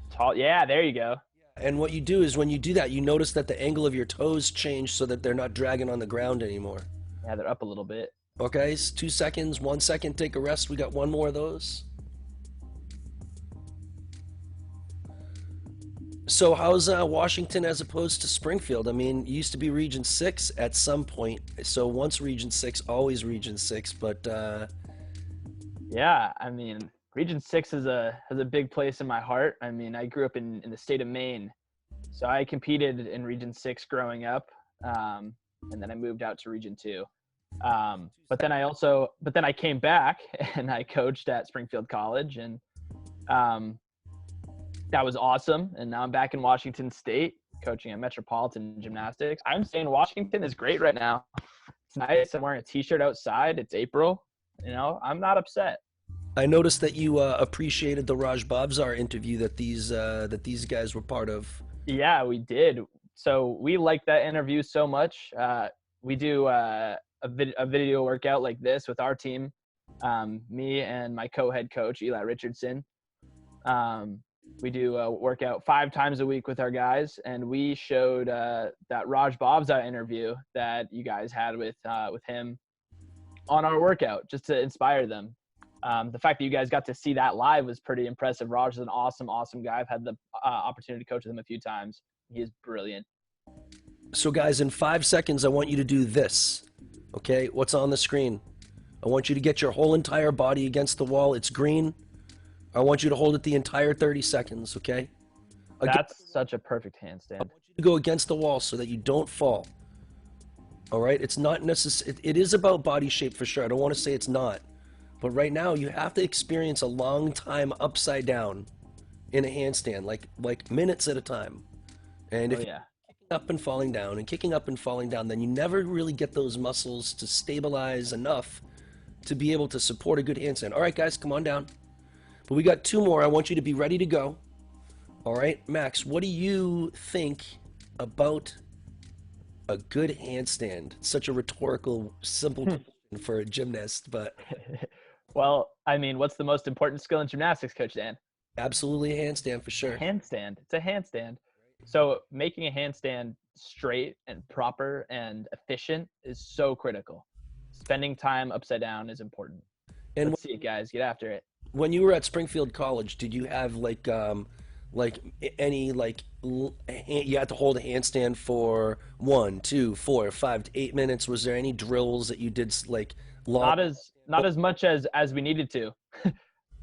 Tall. Yeah, there you go. And what you do is when you do that, you notice that the angle of your toes change so that they're not dragging on the ground anymore. Yeah, they're up a little bit. Okay, 2 seconds, 1 second, take a rest. We got one more of those. So how's Washington as opposed to Springfield? I mean, it used to be Region 6 at some point. So once Region 6, always Region 6. But yeah, I mean, Region 6 has a big place in my heart. I mean, I grew up in the state of Maine. So I competed in Region 6 growing up. And then I moved out to Region 2. But then I came back and I coached at Springfield College, and that was awesome. And now I'm back in Washington State coaching at Metropolitan Gymnastics. I'm saying Washington is great right now. It's nice. I'm wearing a t-shirt outside. It's April. You know, I'm not upset. I noticed that you appreciated the Raj Bobzar interview that these guys were part of. Yeah, we did. So we liked that interview so much. We do a video workout like this with our team, me and my co-head coach Eli Richardson. We do a workout 5 times a week with our guys, and we showed that Raj Bobzar interview that you guys had with him on our workout, just to inspire them. The fact that you guys got to see that live was pretty impressive. Raj is an awesome guy. I've had the opportunity to coach with him a few times. He is brilliant. So guys, in 5 seconds, I want you to do this. Okay, what's on the screen? I want you to get your whole entire body against the wall. It's green. I want you to hold it the entire 30 seconds, okay? That's such a perfect handstand. I want you to go against the wall so that you don't fall. All right? It's not necessary. It is about body shape for sure. I don't want to say it's not. But right now, you have to experience a long time upside down in a handstand, like minutes at a time. And if you're kicking up and falling down and kicking up and falling down, then you never really get those muscles to stabilize enough to be able to support a good handstand. All right, guys, come on down. But we got 2 more. I want you to be ready to go. All right, Max, what do you think about a good handstand? It's such a rhetorical, simple question for a gymnast, but Well, I mean, what's the most important skill in gymnastics, Coach Dan? absolutely a handstand for A sure. handstand. It's a handstand. So making a handstand straight and proper and efficient is so critical. Spending time upside down is important. And Let's see it, guys. Get after it. when you were at Springfield College, did you have like any you had to hold a handstand for 1, 2, 4, 5 to 8 minutes? Was there any drills that you did like long? Not as much as we needed to.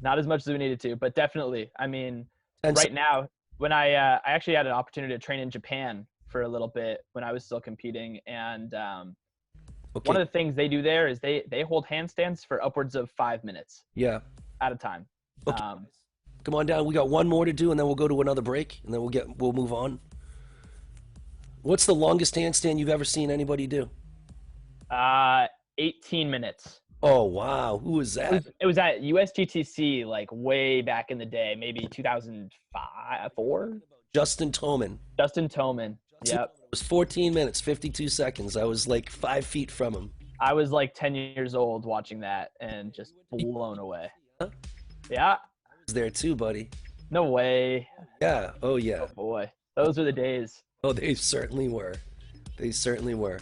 Not as much as we needed to, but definitely. I mean, And so, right now, when I actually had an opportunity to train in Japan for a little bit when I was still competing, and one okay, of the things they do there is they hold handstands for upwards of 5 minutes yeah, at a time. okay. Come on down. We got one more to do, and then we'll go to another break, and then we'll move on. What's the longest handstand you've ever seen anybody do? 18 minutes. Oh wow, who was that? It was at USGTC like way back in the day, maybe 2005, 4. Justin Toman. Justin Toman. Yep. It was 14 minutes, 52 seconds. I was like 5 feet from him. I was like 10 years old watching that and just blown away. Huh? Yeah. I was there too, buddy. No way. Yeah. Oh yeah. Oh boy. Those are the days. Oh, they certainly were. They certainly were.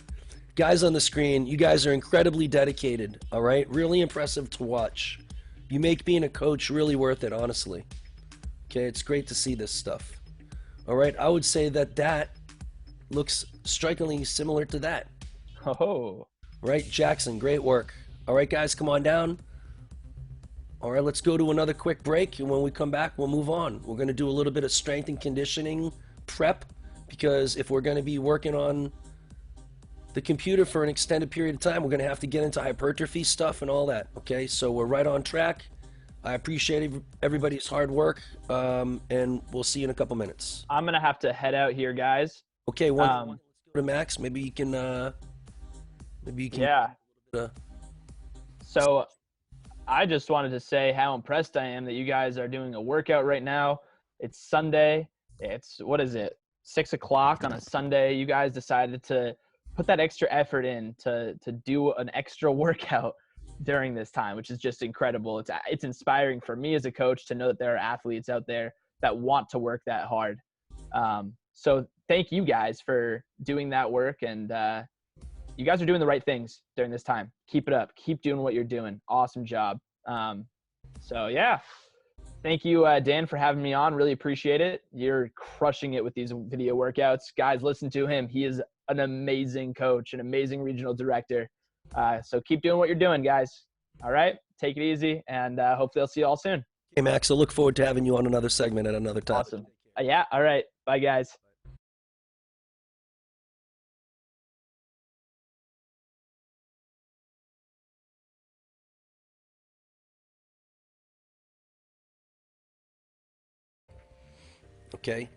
Guys on the screen, you guys are incredibly dedicated, all right? Really impressive to watch. You make being a coach really worth it, honestly. Okay, it's great to see this stuff. All right, I would say that looks strikingly similar to that. Oh. Right, Jackson, great work. All right, guys, come on down. All right, let's go to another quick break, and when we come back, we'll move on. We're going to do a little bit of strength and conditioning prep, because if we're going to be working on the computer for an extended period of time, we're going to have to get into hypertrophy stuff and all that, okay? So we're right on track. I appreciate everybody's hard work, and we'll see you in a couple minutes. I'm going to have to head out here, guys. Okay, let's go to Max. Maybe you can Yeah. uh, So I just wanted to say how impressed I am that you guys are doing a workout right now. It's Sunday. It's, what is it, 6 o'clock on a Sunday. You guys decided to put that extra effort in to do an extra workout during this time, which is just incredible. It's inspiring for me as a coach to know that there are athletes out there that want to work that hard. So thank you guys for doing that work, and you guys are doing the right things during this time. Keep it up. Keep doing what you're doing. Awesome job. So yeah, thank you, Dan, for having me on. Really appreciate it. You're crushing it with these video workouts. Guys, listen to him. He is an amazing coach, an amazing regional director. So keep doing what you're doing, guys. All right, take it easy, and hopefully I'll see you all soon. Hey, Max, I look forward to having you on another segment at another time. Awesome. Yeah, all right. Bye, guys. Okay?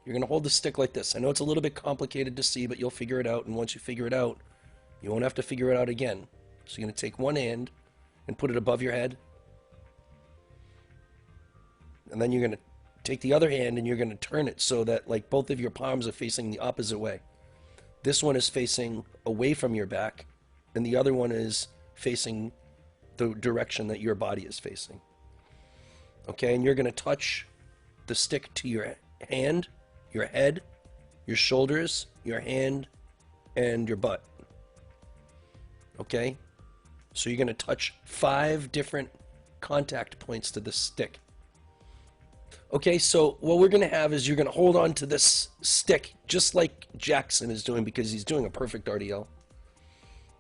You're going to hold the stick like this. I know it's a little bit complicated to see, but you'll figure it out, and once you figure it out, you won't have to figure it out again. So you're going to take one hand and put it above your head. And then you're going to take the other hand and you're going to turn it so that like both of your palms are facing the opposite way. This one is facing away from your back, and the other one is facing the direction that your body is facing. Okay, and you're going to touch the stick to your hand, your head, your shoulders, your hand, and your butt. Okay? So you're going to touch 5 different contact points to the stick. Okay, so what we're going to have is you're going to hold on to this stick just like Jackson is doing, because he's doing a perfect RDL.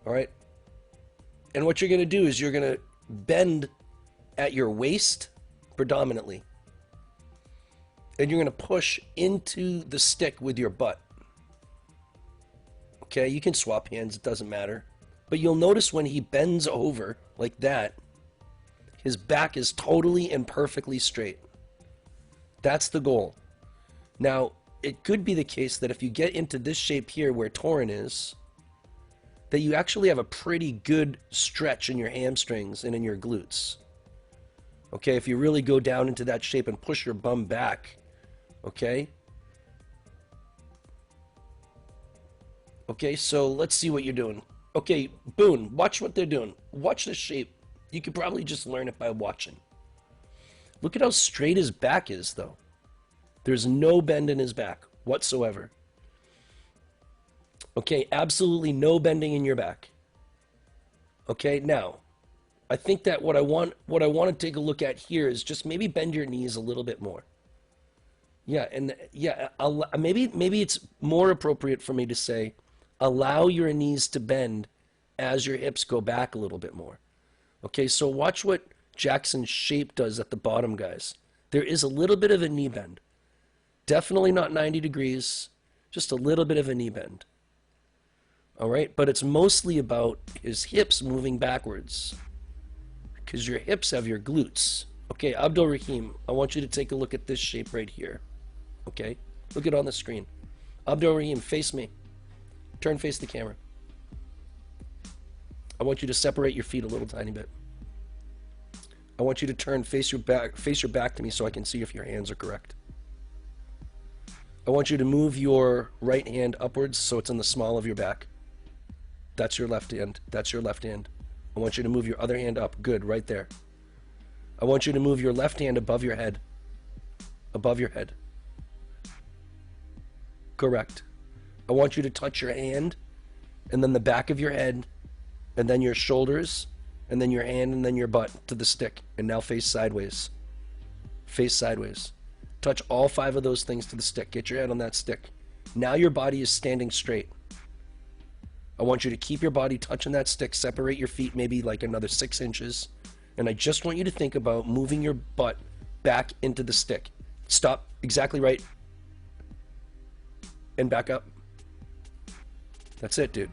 All right? And what you're going to do is you're going to bend at your waist predominantly. And you're going to push into the stick with your butt. Okay, you can swap hands, it doesn't matter. But you'll notice when he bends over like that, his back is totally and perfectly straight. That's the goal. Now, it could be the case that if you get into this shape here where Torin is, that you actually have a pretty good stretch in your hamstrings and in your glutes. Okay, if you really go down into that shape and push your bum back, okay? Okay, so let's see what you're doing. Okay, Boone, watch what they're doing. Watch the shape. You could probably just learn it by watching. Look at how straight his back is, though. There's no bend in his back whatsoever. Okay, absolutely no bending in your back. Okay, now, I think that what I want to take a look at here is just maybe bend your knees a little bit more. Yeah, and yeah, maybe it's more appropriate for me to say, allow your knees to bend as your hips go back a little bit more. Okay, so watch what Jackson's shape does at the bottom, guys. There is a little bit of a knee bend. Definitely not 90 degrees, just a little bit of a knee bend. All right, but it's mostly about his hips moving backwards because your hips have your glutes. Okay, Abdul Rahim, I want you to take a look at this shape right here. Okay, look it on the screen. Abdul Rahim, face me. Turn, face the camera. I want you to separate your feet a little tiny bit. I want you to turn, face your back to me so I can see if your hands are correct. I want you to move your right hand upwards so it's in the small of your back. That's your left hand. That's your left hand. I want you to move your other hand up. Good, right there. I want you to move your left hand above your head. Above your head. Correct. I want you to touch your hand and then the back of your head and then your shoulders and then your hand and then your butt to the stick. And now face sideways. Face sideways. Touch all 5 of those things to the stick. Get your head on that stick. Now your body is standing straight. I want you to keep your body touching that stick. Separate your feet maybe like another 6 inches. And I just want you to think about moving your butt back into the stick. Stop. Exactly right. And back up. That's it, dude.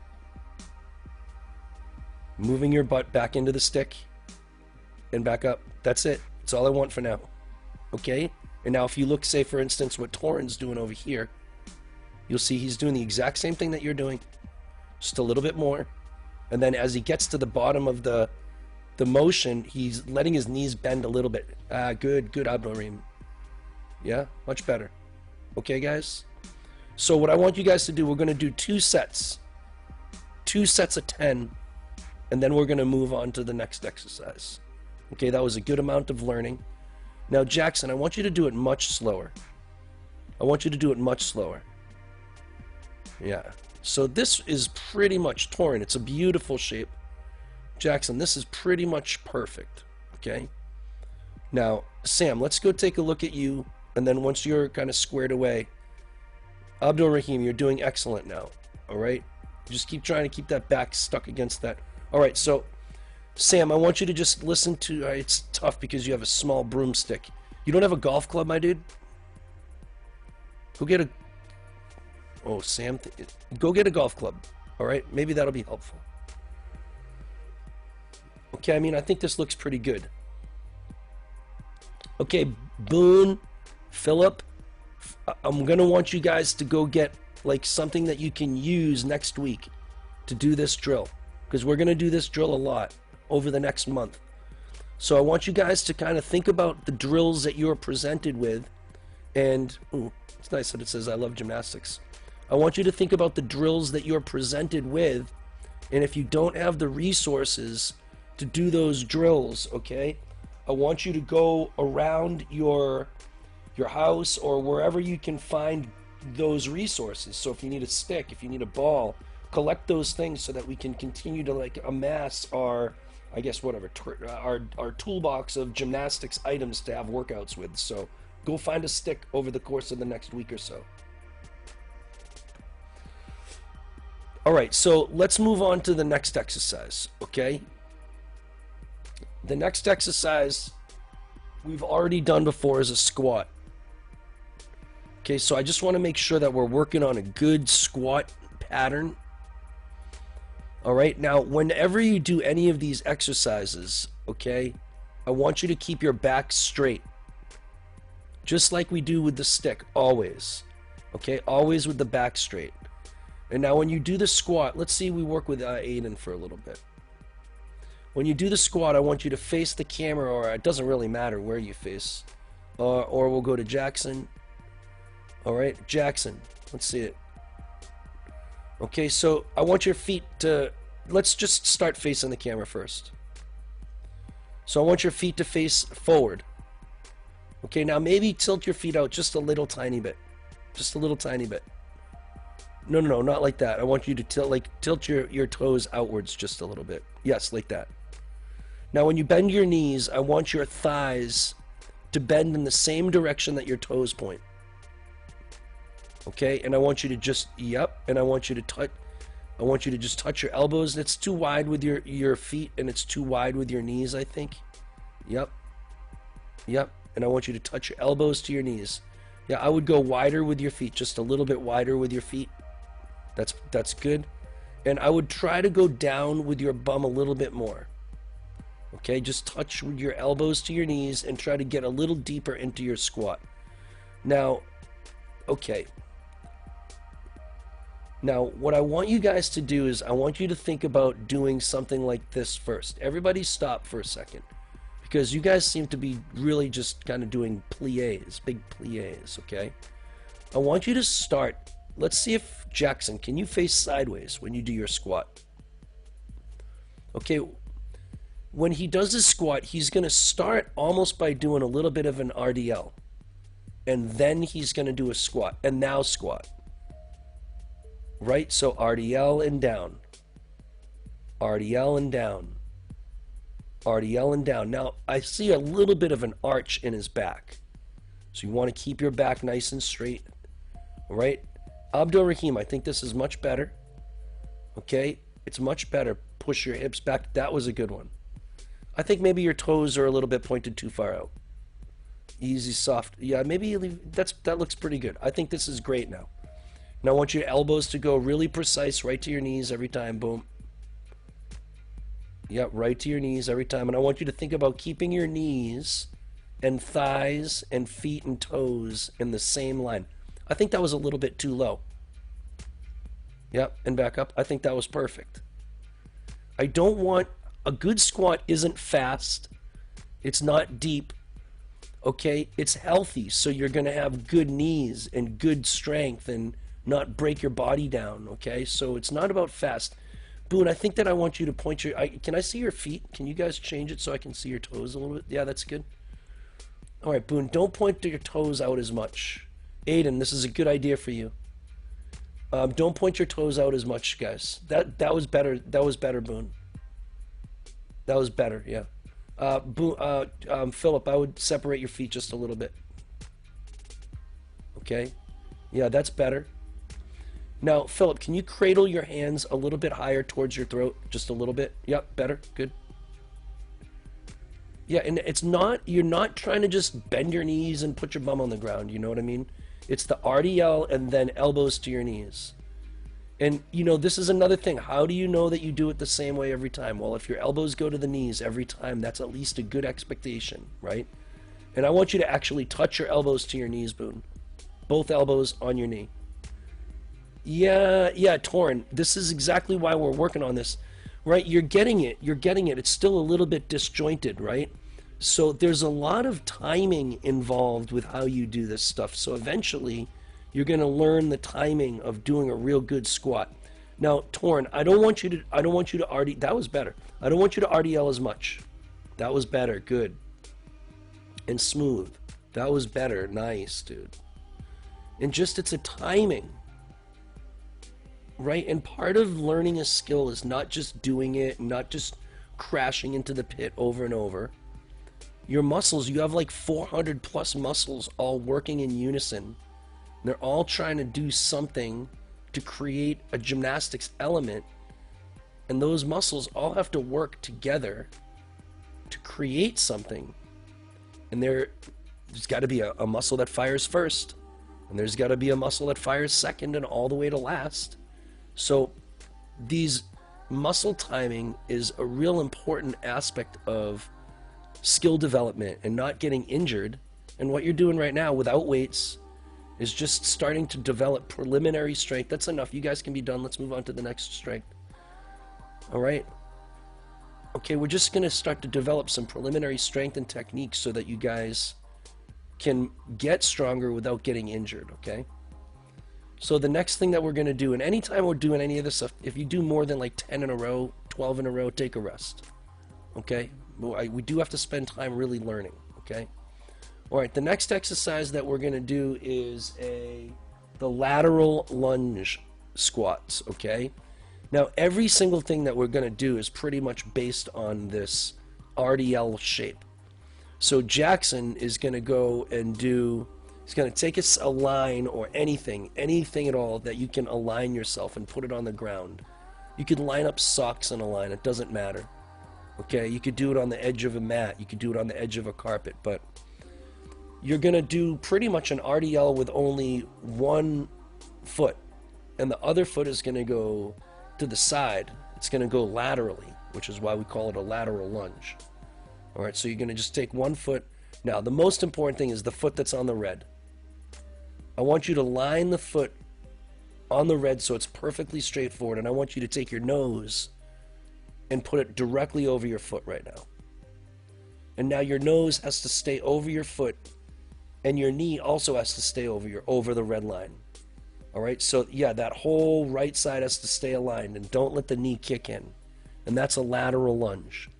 Moving your butt back into the stick and back up. That's it. That's all I want for now. Okay? And now if you look, say, for instance, what Torrin's doing over here, you'll see he's doing the exact same thing that you're doing, just a little bit more. And then as he gets to the bottom of the motion, he's letting his knees bend a little bit. Good, Abdul Rahim. Yeah, much better. Okay, guys? So what I want you guys to do, we're going to do 2 sets. 2 sets of 10. And then we're going to move on to the next exercise. Okay, that was a good amount of learning. Now, Jackson, I want you to do it much slower. I want you to do it much slower. Yeah. So this is pretty much Torrin. It's a beautiful shape. Jackson, this is pretty much perfect. Okay? Now, Sam, let's go take a look at you. And then once you're kind of squared away, Abdul Rahim, you're doing excellent now. All right? Just keep trying to keep that back stuck against that. All right, so Sam, I want you to just listen to, it's tough because you have a small broomstick. You don't have a golf club, my dude? Go get a, oh, Sam, go get a golf club, all right? Maybe that'll be helpful. Okay, I mean, I think this looks pretty good. Okay, Boone, Philip, I'm going to want you guys to go get, like, something that you can use next week to do this drill, because we're going to do this drill a lot over the next month. So I want you guys to kind of think about the drills that you're presented with. And, ooh, it's nice that it says I love gymnastics. I want you to think about the drills that you're presented with. And if you don't have the resources to do those drills, okay, I want you to go around your house or wherever you can find those resources. So if you need a stick, if you need a ball, collect those things so that we can continue to like amass our, I guess, whatever, our toolbox of gymnastics items to have workouts with. So go find a stick over the course of the next week or so. All right, so let's move on to the next exercise, okay? The next exercise we've already done before is a squat. Okay, so I just want to make sure that we're working on a good squat pattern. All right, now whenever you do any of these exercises, okay, I want you to keep your back straight. Just like we do with the stick, always. Okay, always with the back straight. And now when you do the squat, let's see, we work with Aiden for a little bit. When you do the squat, I want you to face the camera, or it doesn't really matter where you face. Or we'll go to Jackson. All right, Jackson. Let's see it. Okay, so I want your feet to... Let's just start facing the camera first. So I want your feet to face forward. Okay, now maybe tilt your feet out just a little tiny bit. Just a little tiny bit. No, not like that. I want you to tilt your toes outwards just a little bit. Yes, like that. Now when you bend your knees, I want your thighs to bend in the same direction that your toes point. Okay, and I want you to just, and I want you to just touch your elbows. It's too wide with your feet, and it's too wide with your knees, I think. Yep. And I want you to touch your elbows to your knees. Yeah, I would go wider with your feet, just a little bit wider with your feet. That's good. And I would try to go down with your bum a little bit more. Okay, just touch with your elbows to your knees and try to get a little deeper into your squat. Now, okay. Now, what I want you guys to do is I want you to think about doing something like this first. Everybody stop for a second, because you guys seem to be really just kind of doing pliés, big pliés, okay? I want you to start. Let's see if, Jackson, can you face sideways when you do your squat? Okay, when he does his squat, he's going to start almost by doing a little bit of an RDL. And then he's going to do a squat, and now squat. Right, so RDL and down. RDL and down. RDL and down. Now, I see a little bit of an arch in his back. So you want to keep your back nice and straight. All right? Abdul Rahim, I think this is much better. Okay? It's much better. Push your hips back. That was a good one. I think maybe your toes are a little bit pointed too far out. Easy, soft. Yeah, maybe that looks pretty good. I think this is great now. Now I want your elbows to go really precise, right to your knees every time. Boom. Yep, right to your knees every time. And I want you to think about keeping your knees and thighs and feet and toes in the same line. I think that was a little bit too low. Yep, and back up. I think that was perfect. I don't want... A good squat isn't fast. It's not deep. Okay? It's healthy, so you're going to have good knees and good strength and not break your body down, okay? So it's not about fast. Boone, I think that I want you to point your... can I see your feet? Can you guys change it so I can see your toes a little bit? Yeah, that's good. All right, Boone, don't point to your toes out as much. Aiden, this is a good idea for you. Don't point your toes out as much, guys. That was better. That was better, Boone. That was better, yeah. Philip, I would separate your feet just a little bit. Okay? Yeah, that's better. Now, Philip, can you cradle your hands a little bit higher towards your throat? Just a little bit. Yep, better. Good. Yeah, and it's not, you're not trying to just bend your knees and put your bum on the ground, you know what I mean? It's the RDL and then elbows to your knees. And, you know, this is another thing. How do you know that you do it the same way every time? Well, if your elbows go to the knees every time, that's at least a good expectation, right? And I want you to actually touch your elbows to your knees, Boone. Both elbows on your knee. Yeah, Torrin, this is exactly why we're working on this, right? You're getting it. It's still a little bit disjointed, right? So there's a lot of timing involved with how you do this stuff. So eventually you're going to learn the timing of doing a real good squat. Now, Torrin, I don't want you to RD, that was better. I don't want you to RDL as much. That was better, good. And smooth. That was better, nice, dude. And just, it's a timing. Right? And part of learning a skill is not just doing it, not just crashing into the pit over and over. Your muscles, you have like 400 plus muscles all working in unison. They're all trying to do something to create a gymnastics element. And those muscles all have to work together to create something. And there's got to be a muscle that fires first. And there's got to be a muscle that fires second and all the way to last. So these muscle timing is a real important aspect of skill development and not getting injured. And what you're doing right now without weights is just starting to develop preliminary strength. That's enough. You guys can be done. Let's move on to the next strength. All right. Okay, we're just going to start to develop some preliminary strength and techniques so that you guys can get stronger without getting injured, okay? So the next thing that we're going to do, and anytime we're doing any of this stuff, if you do more than like 10 in a row, 12 in a row, take a rest, okay? We do have to spend time really learning, okay? All right, the next exercise that we're going to do is the lateral lunge squats, okay? Now, every single thing that we're going to do is pretty much based on this RDL shape. So Jackson is going to go and he's going to take a line or anything at all that you can align yourself and put it on the ground. You could line up socks in a line, it doesn't matter. Okay, you could do it on the edge of a mat, you could do it on the edge of a carpet, but you're going to do pretty much an RDL with only one foot, and the other foot is going to go to the side. It's going to go laterally, which is why we call it a lateral lunge. All right, so you're going to just take one foot. Now, the most important thing is the foot that's on the red. I want you to line the foot on the red so it's perfectly straightforward, and I want you to take your nose and put it directly over your foot right now. And now your nose has to stay over your foot, and your knee also has to stay over the red line. All right, so yeah, that whole right side has to stay aligned, and don't let the knee kick in. And that's a lateral lunge.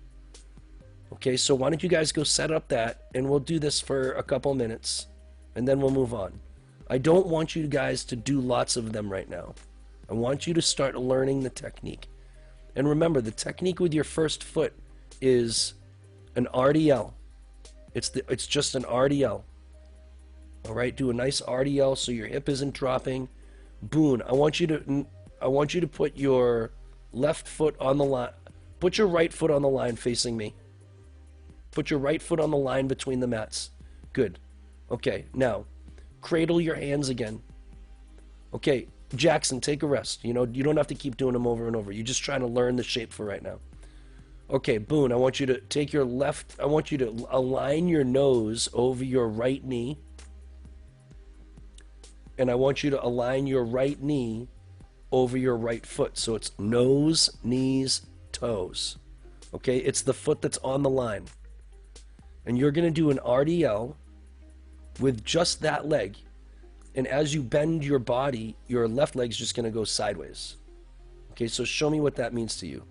Okay, so why don't you guys go set up that, and we'll do this for a couple minutes, and then we'll move on. I don't want you guys to do lots of them right now. I want you to start learning the technique. And remember, the technique with your first foot is an RDL. It's just an RDL. All right, do a nice RDL so your hip isn't dropping. Boon, I want you to put your left foot on the line. Put your right foot on the line facing me. Put your right foot on the line between the mats. Good. Okay, now cradle your hands again. Okay, Jackson, take a rest. You know, you don't have to keep doing them over and over. You're just trying to learn the shape for right now. Okay, Boone, I want you to take your left, I want you to align your nose over your right knee. And I want you to align your right knee over your right foot. So it's nose, knees, toes. Okay, it's the foot that's on the line. And you're going to do an RDL with just that leg. And as you bend your body, your left leg's just going to go sideways. Okay, so show me what that means to you.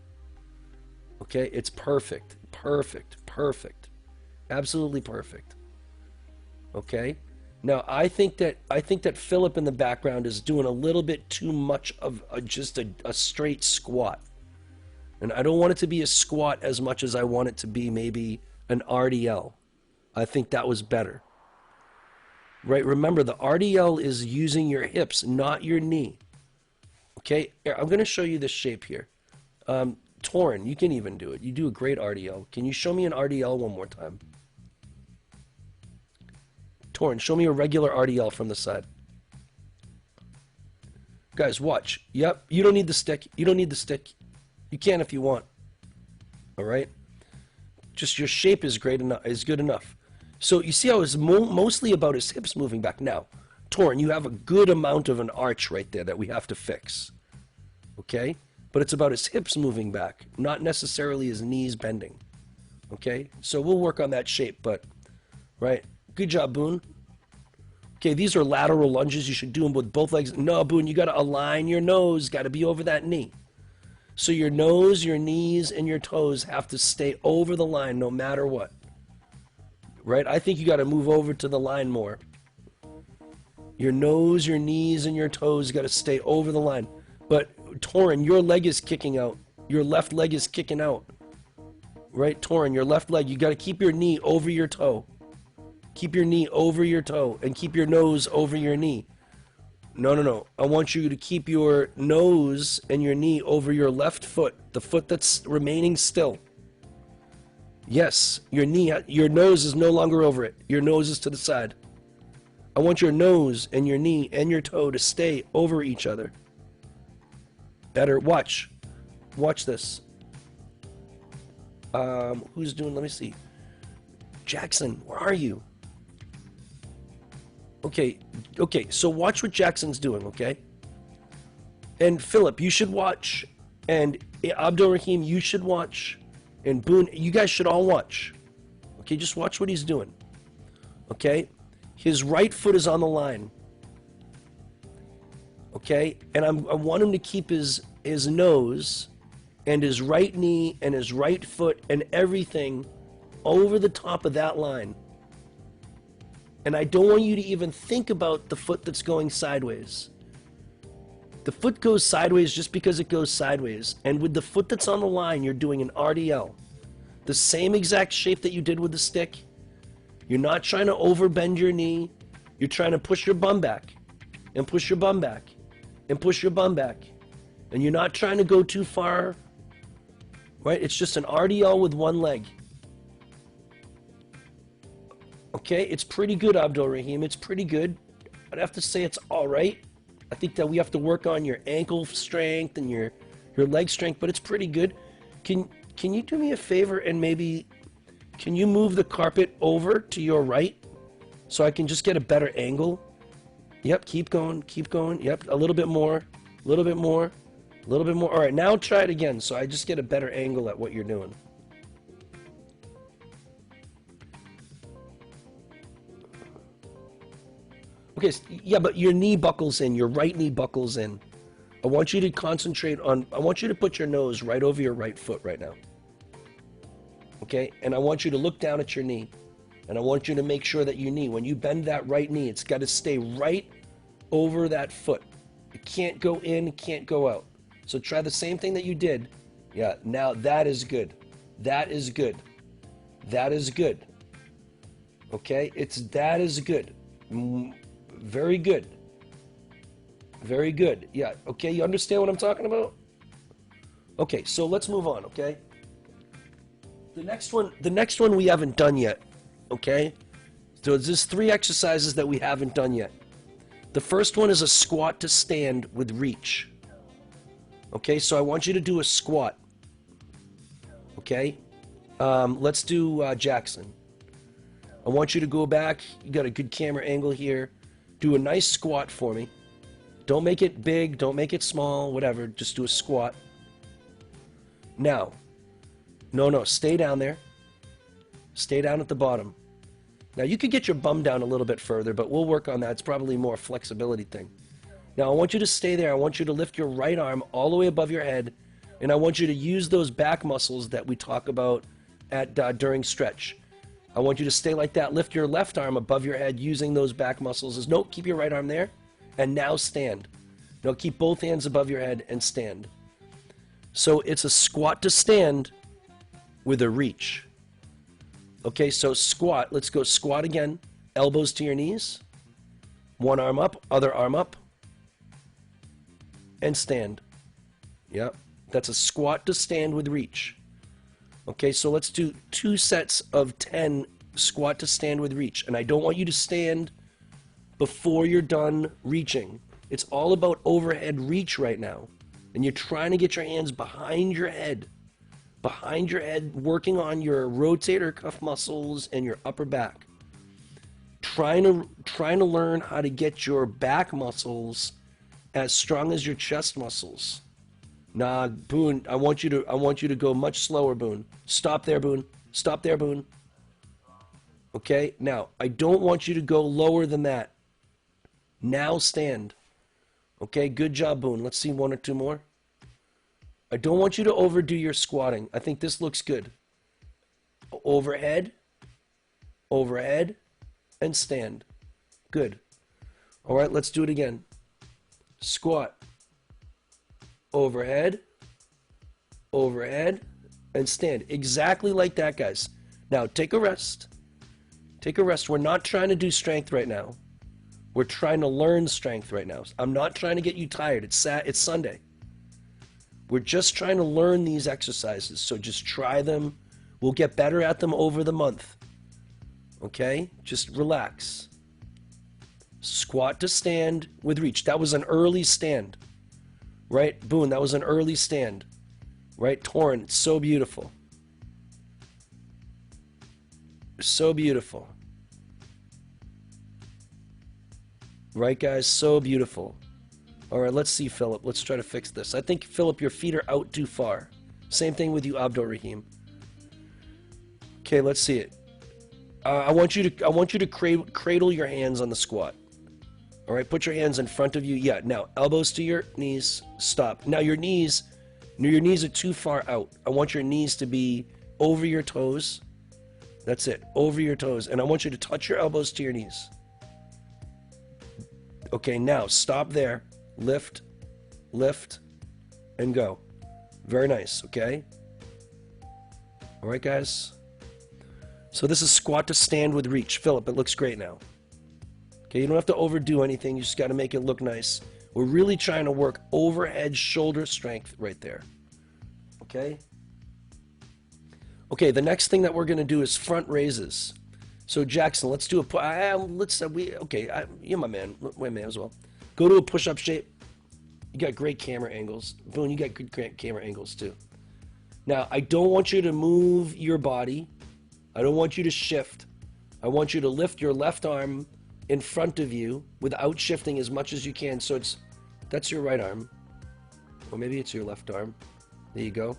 Okay, it's perfect, perfect, perfect. Absolutely perfect. Okay? Now, I think that Philip in the background is doing a little bit too much of just a straight squat. And I don't want it to be a squat as much as I want it to be maybe an RDL. I think that was better. Right? Remember, the RDL is using your hips, not your knee. Okay? I'm going to show you this shape here. Torin, you can even do it. You do a great RDL. Can you show me an RDL one more time? Torin, show me a regular RDL from the side. Guys, watch. Yep, you don't need the stick. You don't need the stick. You can if you want. All right? Just your shape is great enough. Is good enough. So you see how it's mostly about his hips moving back. Now, Torin, you have a good amount of an arch right there that we have to fix. Okay? But it's about his hips moving back, not necessarily his knees bending. Okay? So we'll work on that shape, but, right? Good job, Boone. Okay, these are lateral lunges. You should do them with both legs. No, Boone, you got to align your nose. Got to be over that knee. So your nose, your knees, and your toes have to stay over the line no matter what. Right? I think you got to move over to the line more. Your nose, your knees, and your toes got to stay over the line. But, Torin, your leg is kicking out. Your left leg is kicking out. Right, Torin, your left leg. You got to keep your knee over your toe. Keep your knee over your toe and keep your nose over your knee. No, no, no. I want you to keep your nose and your knee over your left foot, the foot that's remaining still. Yes, your nose is no longer over it. Your nose is to the side. I want your nose and your knee and your toe to stay over each other. Better. Watch. Watch this. Who's doing? Let me see. Jackson, where are you? Okay, so watch what Jackson's doing, okay? And Philip, you should watch. And Abdul Rahim, you should watch. And Boone, you guys should all watch. Okay, just watch what he's doing. Okay? His right foot is on the line. Okay? And I want him to keep his nose and his right knee and his right foot and everything over the top of that line. And I don't want you to even think about the foot that's going sideways. The foot goes sideways just because it goes sideways. And with the foot that's on the line, you're doing an RDL. The same exact shape that you did with the stick. You're not trying to overbend your knee. You're trying to push your bum back. And push your bum back. And push your bum back. And you're not trying to go too far. Right? It's just an RDL with one leg. Okay? It's pretty good, Abdul Rahim. It's pretty good. I'd have to say it's alright. I think that we have to work on your ankle strength and your leg strength, but it's pretty good. Can you do me a favor and maybe can you move the carpet over to your right so I can just get a better angle? Yep, keep going, keep going. Yep, a little bit more, a little bit more, a little bit more. All right, now try it again so I just get a better angle at what you're doing. Okay, yeah, but your knee buckles in, your right knee buckles in. I want you to concentrate on, I want you to put your nose right over your right foot right now. Okay, and I want you to look down at your knee. And I want you to make sure that your knee, when you bend that right knee, it's got to stay right over that foot. It can't go in, it can't go out. So try the same thing that you did. Yeah, now that is good. That is good. That is good. Okay, that is good. Very good. Very good. Yeah, okay, you understand what I'm talking about? Okay, so let's move on, okay? The next one we haven't done yet, okay? So there's 3 exercises that we haven't done yet. The first one is a squat to stand with reach. Okay, so I want you to do a squat. Okay? Let's do Jackson. I want you to go back. You got a good camera angle here. Do a nice squat for me. Don't make it big. Don't make it small. Whatever. Just do a squat. Now. No. Stay down there. Stay down at the bottom. Now, you could get your bum down a little bit further, but we'll work on that. It's probably more a flexibility thing. Now, I want you to stay there. I want you to lift your right arm all the way above your head, and I want you to use those back muscles that we talk about at during stretch. I want you to stay like that. Lift your left arm above your head using those back muscles. No, keep your right arm there, and now stand. Now, keep both hands above your head and stand. So it's a squat to stand with a reach. Okay, so squat. Let's go squat again. Elbows to your knees. One arm up, other arm up. And stand. Yep, that's a squat to stand with reach. Okay, so let's do 2 sets of 10 squat to stand with reach. And I don't want you to stand before you're done reaching. It's all about overhead reach right now. And you're trying to get your hands behind your head. Behind your head, working on your rotator cuff muscles and your upper back. Trying to learn how to get your back muscles as strong as your chest muscles. Nah, Boone, I want you to go much slower, Boone. Stop there, Boone. Stop there, Boone. Okay, now, I don't want you to go lower than that. Now stand. Okay, good job, Boone. Let's see 1 or 2 more. I don't want you to overdo your squatting. I think this looks good. Overhead, overhead, and stand. Good. All right, let's do it again. Squat. Overhead, overhead, and stand. Exactly like that, guys. Now, take a rest. Take a rest. We're not trying to do strength right now. We're trying to learn strength right now. I'm not trying to get you tired. It's Sunday. We're just trying to learn these exercises, so just try them. We'll get better at them over the month. Okay? Just relax. Squat to stand with reach. That was an early stand. Right? Boone, that was an early stand. Right? Torrent, it's so beautiful. So beautiful. Right, guys? So beautiful. All right, let's see, Philip. Let's try to fix this. I think, Philip, your feet are out too far. Same thing with you, Abdul Rahim. Okay, let's see it. I want you to cradle your hands on the squat. All right, put your hands in front of you. Yeah, now elbows to your knees. Stop. Now your knees are too far out. I want your knees to be over your toes. That's it, over your toes. And I want you to touch your elbows to your knees. Okay, now stop there. Lift, lift, and go. Very nice, okay? All right, guys. So this is squat to stand with reach. Philip, it looks great now. Okay, you don't have to overdo anything. You just got to make it look nice. We're really trying to work overhead shoulder strength right there. Okay? Okay, the next thing that we're going to do is front raises. So Jackson, let's do a you're my man. Wait, man as well. Go to a push-up shape. You got great camera angles. Boone, you got good camera angles too. Now, I don't want you to move your body. I don't want you to shift. I want you to lift your left arm in front of you without shifting as much as you can. So that's your right arm. Or maybe it's your left arm. There you go.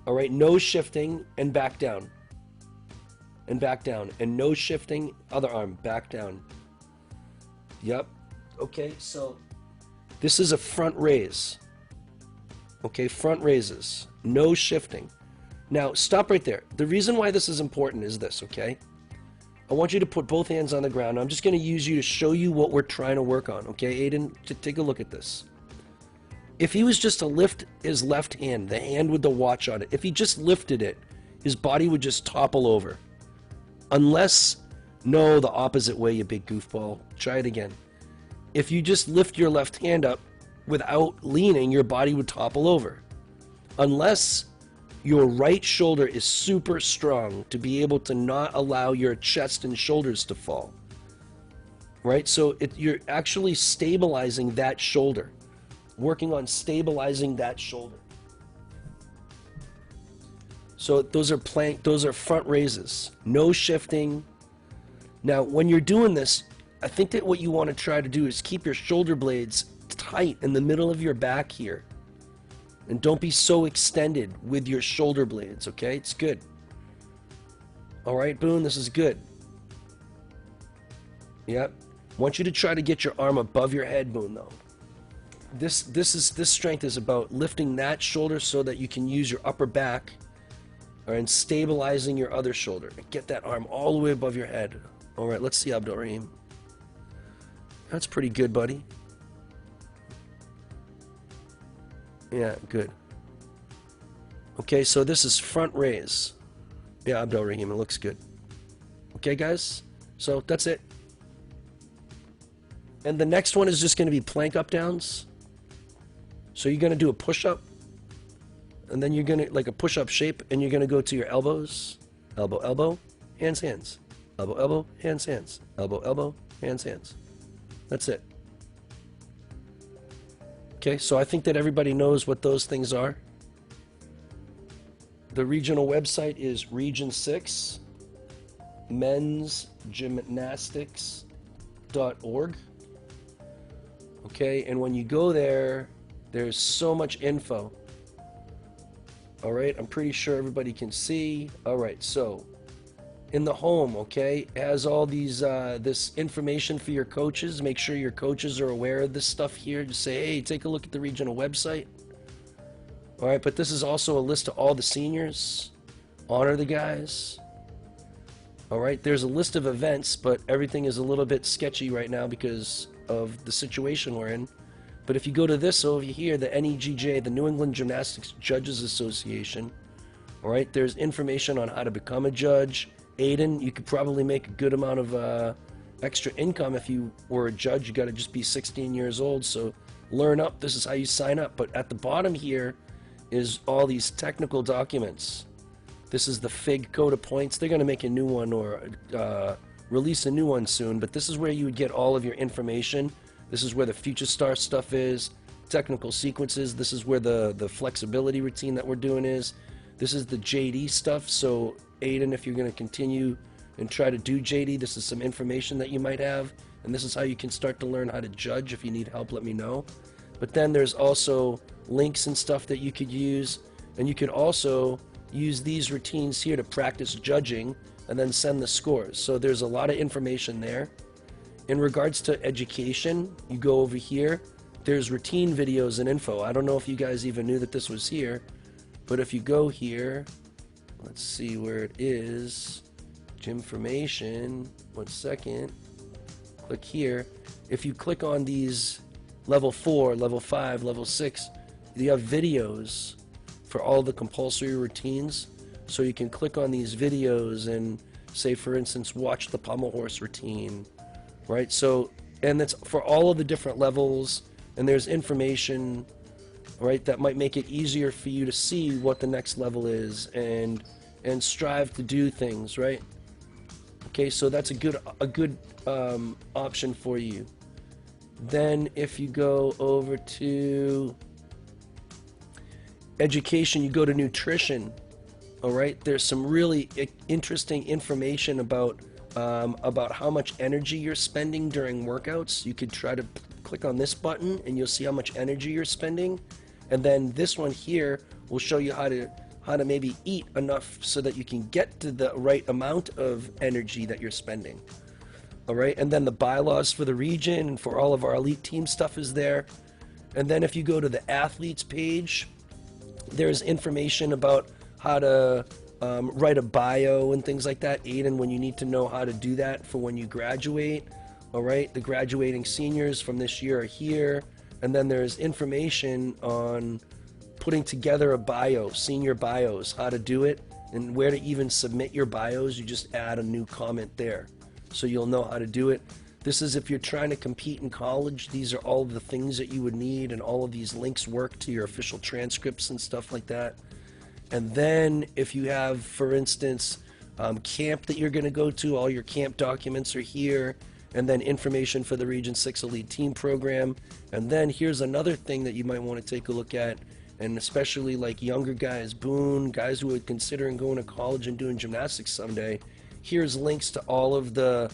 All right, no shifting and back down. And back down. And no shifting, other arm, back down. Yep. Okay, so this is a front raise. Okay, front raises. No shifting. Now, stop right there. The reason why this is important is this, okay? I want you to put both hands on the ground. I'm just going to use you to show you what we're trying to work on, okay, Aiden? Take a look at this. If he was just to lift his left hand, the hand with the watch on it, if he just lifted it, his body would just topple over. Unless, no, the opposite way, you big goofball. Try it again. If you just lift your left hand up without leaning, your body would topple over. Unless your right shoulder is super strong to be able to not allow your chest and shoulders to fall. Right? So you're actually stabilizing that shoulder. Working on stabilizing that shoulder. So those are front raises. No shifting. Now, when you're doing this, I think that what you want to try to do is keep your shoulder blades tight in the middle of your back here. And don't be so extended with your shoulder blades, okay? It's good. All right, Boone, this is good. Yep. I want you to try to get your arm above your head, Boone, though. This strength is about lifting that shoulder so that you can use your upper back and stabilizing your other shoulder. And get that arm all the way above your head. All right, let's see Abdul Rahim. That's pretty good, buddy. Yeah, good. Okay, so this is front raise. Yeah, Abdul Rahim, it looks good. Okay, guys? So that's it. And the next one is just going to be plank up downs. So you're going to do a push-up. And then you're going to, like a push-up shape, and you're going to go to your elbows. Elbow, elbow, hands, hands. Elbow, elbow, hands, hands. Elbow, elbow, hands, hands. That's it. Okay, so I think that everybody knows what those things are. The regional website is Region 6, mensgymnastics.org. Okay, and when you go there, there's so much info. All right, I'm pretty sure everybody can see. All right, so in the home, okay, it has all these this information for your coaches. Make sure your coaches are aware of this stuff here. Just say, hey, take a look at the regional website. All right, but this is also a list of all the seniors. Honor the guys. All right, there's a list of events, but everything is a little bit sketchy right now because of the situation we're in. But if you go to this over here, the NEGJ, the New England Gymnastics Judges Association, all right, there's information on how to become a judge. Aiden, you could probably make a good amount of extra income if you were a judge. You got to just be 16 years old, so learn up. This is how you sign up. But at the bottom here is all these technical documents. This is the FIG Code of Points. They're going to make a new one or release a new one soon, but this is where you would get all of your information. This is where the Future Star stuff is, technical sequences. This is where the flexibility routine that we're doing is. This is the JD stuff, so Aiden, if you're going to continue and try to do JD, this is some information that you might have, and this is how you can start to learn how to judge. If you need help, let me know. But then there's also links and stuff that you could use, and you could also use these routines here to practice judging and then send the scores. So there's a lot of information there. In regards to education, you go over here, there's routine videos and info. I don't know if you guys even knew that this was here, but if you go here, let's see where it is. Gymformation, 1 second. Click here. If you click on these level 4, level 5, level 6, you have videos for all the compulsory routines. So you can click on these videos and say, for instance, watch the pommel horse routine, right? So, and that's for all of the different levels, and there's information, right, that might make it easier for you to see what the next level is and strive to do things, right? Okay, so that's a good option for you. Then if you go over to education, you go to nutrition. All right, there's some really interesting information about how much energy you're spending during workouts. You could try to click on this button and you'll see how much energy you're spending. And then this one here will show you how to maybe eat enough so that you can get to the right amount of energy that you're spending. All right, and then the bylaws for the region and for all of our elite team stuff is there. And then if you go to the athletes page, there's information about how to write a bio and things like that. Aiden, when you need to know how to do that for when you graduate. All right, the graduating seniors from this year are here. And then there's information on putting together a bio, senior bios, how to do it, and where to even submit your bios. You just add a new comment there, so you'll know how to do it. This is if you're trying to compete in college. These are all of the things that you would need, and all of these links work to your official transcripts and stuff like that. And then if you have, for instance, camp that you're going to go to, all your camp documents are here, and then information for the Region 6 Elite Team Program. And then here's another thing that you might want to take a look at, and especially like younger guys, Boone, guys who are considering going to college and doing gymnastics someday. Here's links to all of the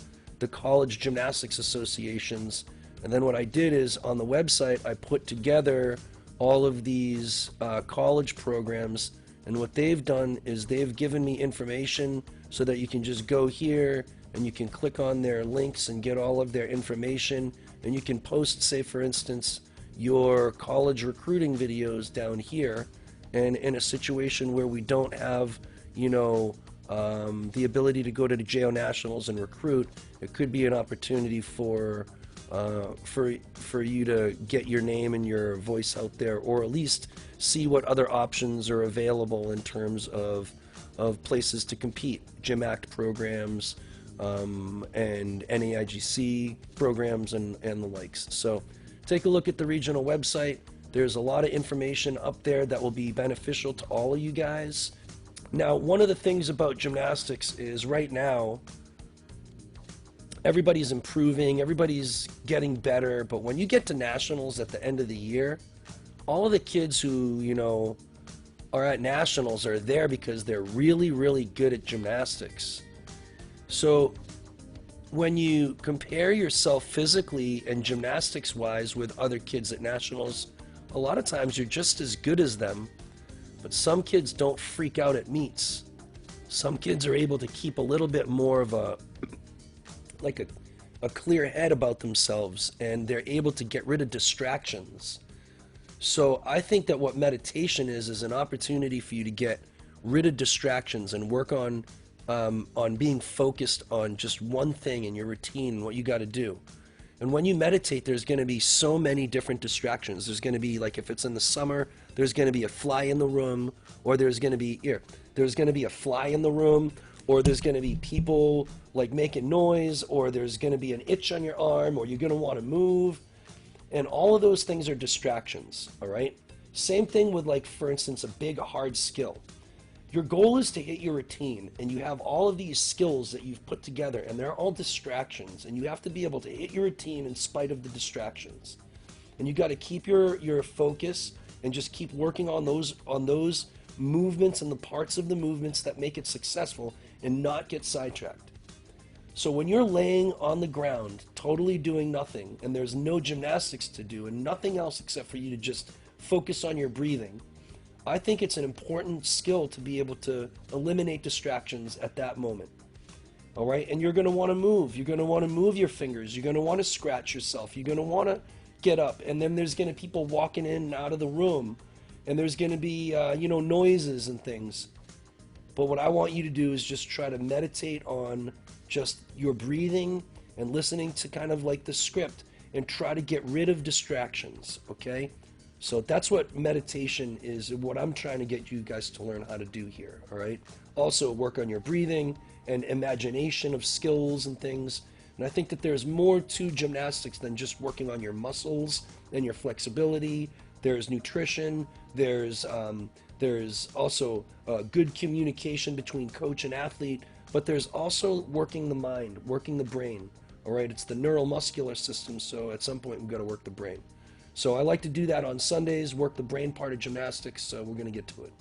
college gymnastics associations. And then what I did is on the website, I put together all of these college programs. And what they've done is they've given me information so that you can just go here and you can click on their links and get all of their information. And you can post, say, for instance, your college recruiting videos down here. And in a situation where we don't have, you know, the ability to go to the JO Nationals and recruit, it could be an opportunity for you to get your name and your voice out there, or at least see what other options are available in terms of places to compete, Gym Act programs, and NAIGC programs and the likes. So take a look at the regional website. There's a lot of information up there that will be beneficial to all of you guys. Now, one of the things about gymnastics is right now, everybody's improving, everybody's getting better, but when you get to nationals at the end of the year, all of the kids who, you know, are at nationals are there because they're really, really good at gymnastics. So when you compare yourself physically and gymnastics-wise with other kids at nationals, a lot of times you're just as good as them, but some kids don't freak out at meets. Some kids are able to keep a little bit more of a clear head about themselves, and they're able to get rid of distractions. So I think that what meditation is an opportunity for you to get rid of distractions and work on being focused on just one thing in your routine and what you got to do. And when you meditate, there's going to be so many different distractions. There's going to be, like if it's in the summer, there's going to be a fly in the room, or there's going to be a fly in the room, or there's going to be people like making noise, or there's going to be an itch on your arm, or you're going to want to move. And all of those things are distractions, all right? Same thing with, like, for instance, a big hard skill. Your goal is to hit your routine, and you have all of these skills that you've put together, and they're all distractions, and you have to be able to hit your routine in spite of the distractions. And you got to keep your focus and just keep working on those movements and the parts of the movements that make it successful, and not get sidetracked. So when you're laying on the ground, totally doing nothing, and there's no gymnastics to do and nothing else except for you to just focus on your breathing, I think it's an important skill to be able to eliminate distractions at that moment. All right, and you're going to want to move. You're going to want to move your fingers. You're going to want to scratch yourself. You're going to want to get up, and then there's going to be people walking in and out of the room, and there's going to be noises and things. But what I want you to do is just try to meditate on just your breathing and listening to kind of like the script, and try to get rid of distractions. Okay, so that's what meditation is, and what I'm trying to get you guys to learn how to do here. All right, also work on your breathing and imagination of skills and things. And I think that there's more to gymnastics than just working on your muscles and your flexibility. There's nutrition. There's also good communication between coach and athlete. But there's also working the mind, working the brain. All right, it's the neuromuscular system. So at some point we've got to work the brain. So I like to do that on Sundays, work the brain part of gymnastics. So we're going to get to it.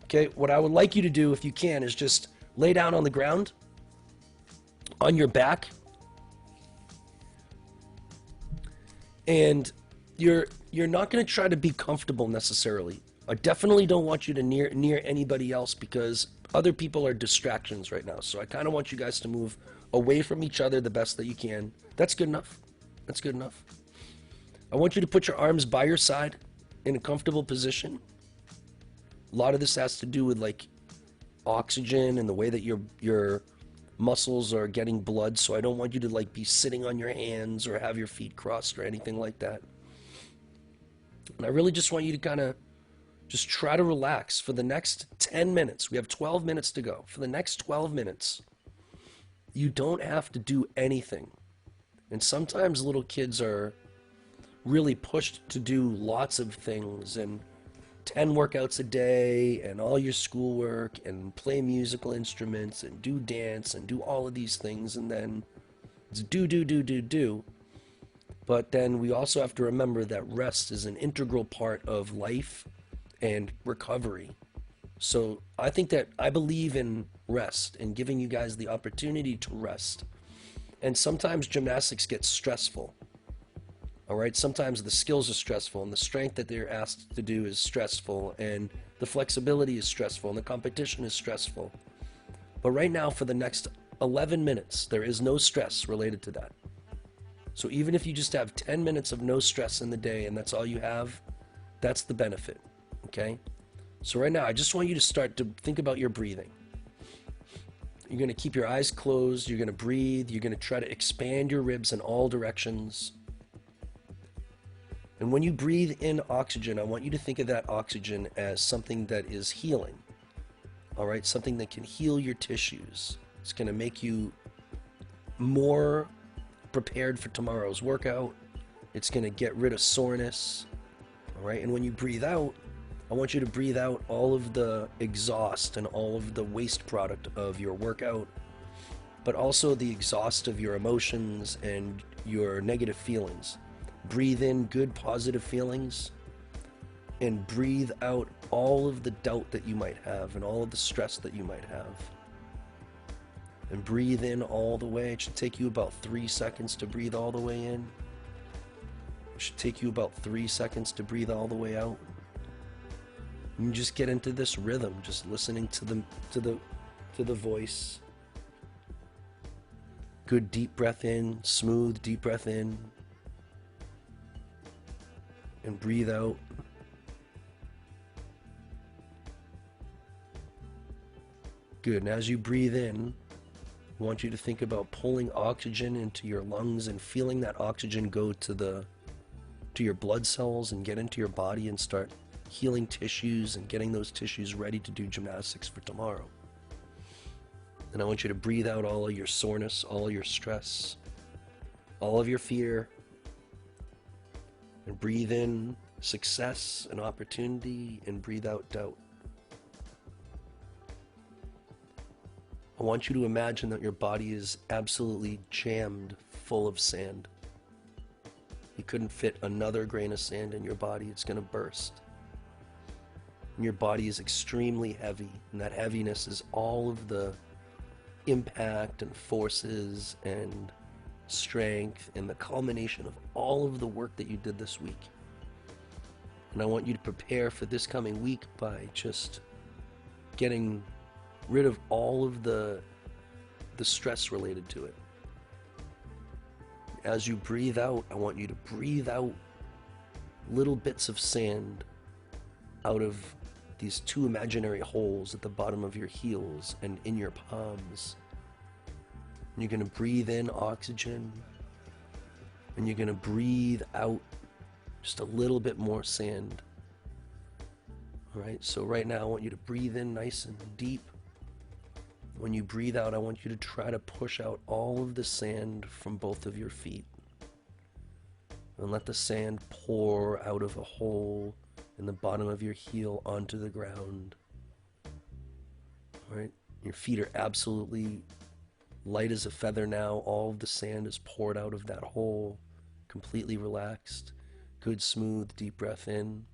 Okay, what I would like you to do, if you can, is just lay down on the ground, on your back, and you're not going to try to be comfortable necessarily. I definitely don't want you to near anybody else, because other people are distractions right now. So I kind of want you guys to move away from each other the best that you can. That's good enough. That's good enough. I want you to put your arms by your side in a comfortable position. A lot of this has to do with like oxygen and the way that your muscles are getting blood, so I don't want you to like be sitting on your hands or have your feet crossed or anything like that. And I really just want you to kind of just try to relax for the next 10 minutes. We have 12 minutes to go. For the next 12 minutes, you don't have to do anything. And sometimes little kids are really pushed to do lots of things, and 10 workouts a day, and all your schoolwork, and play musical instruments, and do dance, and do all of these things, and then it's do. But then we also have to remember that rest is an integral part of life and recovery. So I believe in rest and giving you guys the opportunity to rest. And sometimes gymnastics gets stressful. All right, sometimes the skills are stressful, and the strength that they're asked to do is stressful, and the flexibility is stressful, and the competition is stressful. But right now, for the next 11 minutes, there is no stress related to that. So even if you just have 10 minutes of no stress in the day, and that's all you have, that's the benefit, okay? So right now, I just want you to start to think about your breathing. You're going to keep your eyes closed, you're going to breathe, you're going to try to expand your ribs in all directions. And when you breathe in oxygen, I want you to think of that oxygen as something that is healing. All right, something that can heal your tissues. It's going to make you more prepared for tomorrow's workout. It's going to get rid of soreness. All right, and when you breathe out, I want you to breathe out all of the exhaust and all of the waste product of your workout, but also the exhaust of your emotions and your negative feelings. Breathe in good positive feelings, and breathe out all of the doubt that you might have and all of the stress that you might have. And breathe in all the way. It should take you about 3 seconds to breathe all the way in. It should take you about 3 seconds to breathe all the way out. And you just get into this rhythm, just listening to the voice. Good deep breath in, smooth deep breath in. And breathe out. Good. And as you breathe in, I want you to think about pulling oxygen into your lungs and feeling that oxygen go to your blood cells and get into your body and start healing tissues and getting those tissues ready to do gymnastics for tomorrow. And I want you to breathe out all of your soreness, all of your stress, all of your fear. And breathe in success and opportunity, and breathe out doubt. I want you to imagine that your body is absolutely jammed full of sand. You couldn't fit another grain of sand in your body, it's going to burst. And your body is extremely heavy, and that heaviness is all of the impact and forces and strength and the culmination of all of the work that you did this week. And I want you to prepare for this coming week by just getting rid of all of the stress related to it. As you breathe out, I want you to breathe out little bits of sand out of these two imaginary holes at the bottom of your heels and in your palms. And you're going to breathe in oxygen, and you're going to breathe out just a little bit more sand. All right, so right now I want you to breathe in nice and deep. When you breathe out, I want you to try to push out all of the sand from both of your feet. And let the sand pour out of a hole in the bottom of your heel onto the ground. All right, your feet are absolutely light as a feather now. All of the sand is poured out of that hole, completely relaxed. Good, smooth, deep breath in.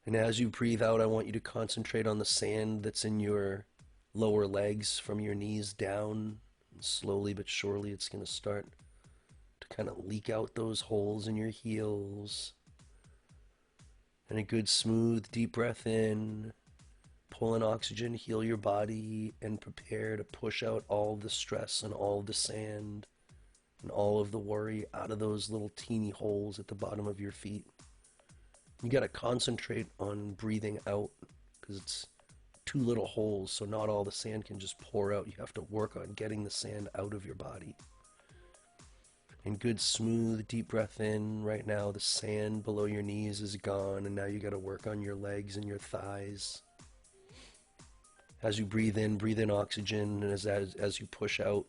And as you breathe out, I want you to concentrate on the sand that's in your lower legs from your knees down. And slowly but surely, it's going to start to kind of leak out those holes in your heels. And a good, smooth, deep breath in. Pull in oxygen, heal your body, and prepare to push out all the stress and all the sand and all of the worry out of those little teeny holes at the bottom of your feet. You got to concentrate on breathing out because it's two little holes, so not all the sand can just pour out. You have to work on getting the sand out of your body. And good, smooth, deep breath in. Right now, the sand below your knees is gone, and now you got to work on your legs and your thighs. As you breathe in oxygen, and as you push out,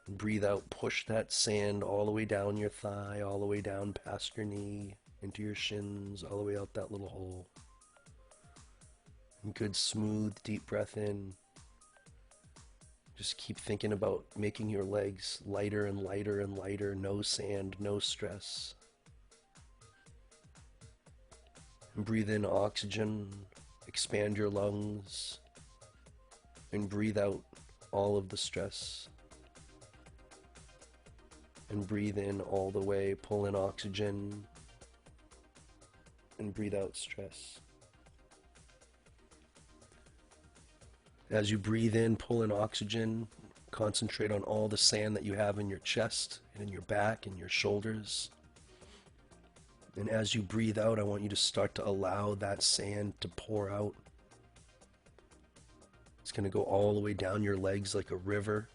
breathe out, push that sand all the way down your thigh, all the way down past your knee, into your shins, all the way out that little hole. And good, smooth, deep breath in. Just keep thinking about making your legs lighter and lighter and lighter. No sand, no stress. And breathe in oxygen, expand your lungs, and breathe out all of the stress. And breathe in all the way, pull in oxygen, and breathe out stress. As you breathe in, pull in oxygen, concentrate on all the sand that you have in your chest and in your back and your shoulders. And as you breathe out, I want you to start to allow that sand to pour out. It's going to go all the way down your legs like a river.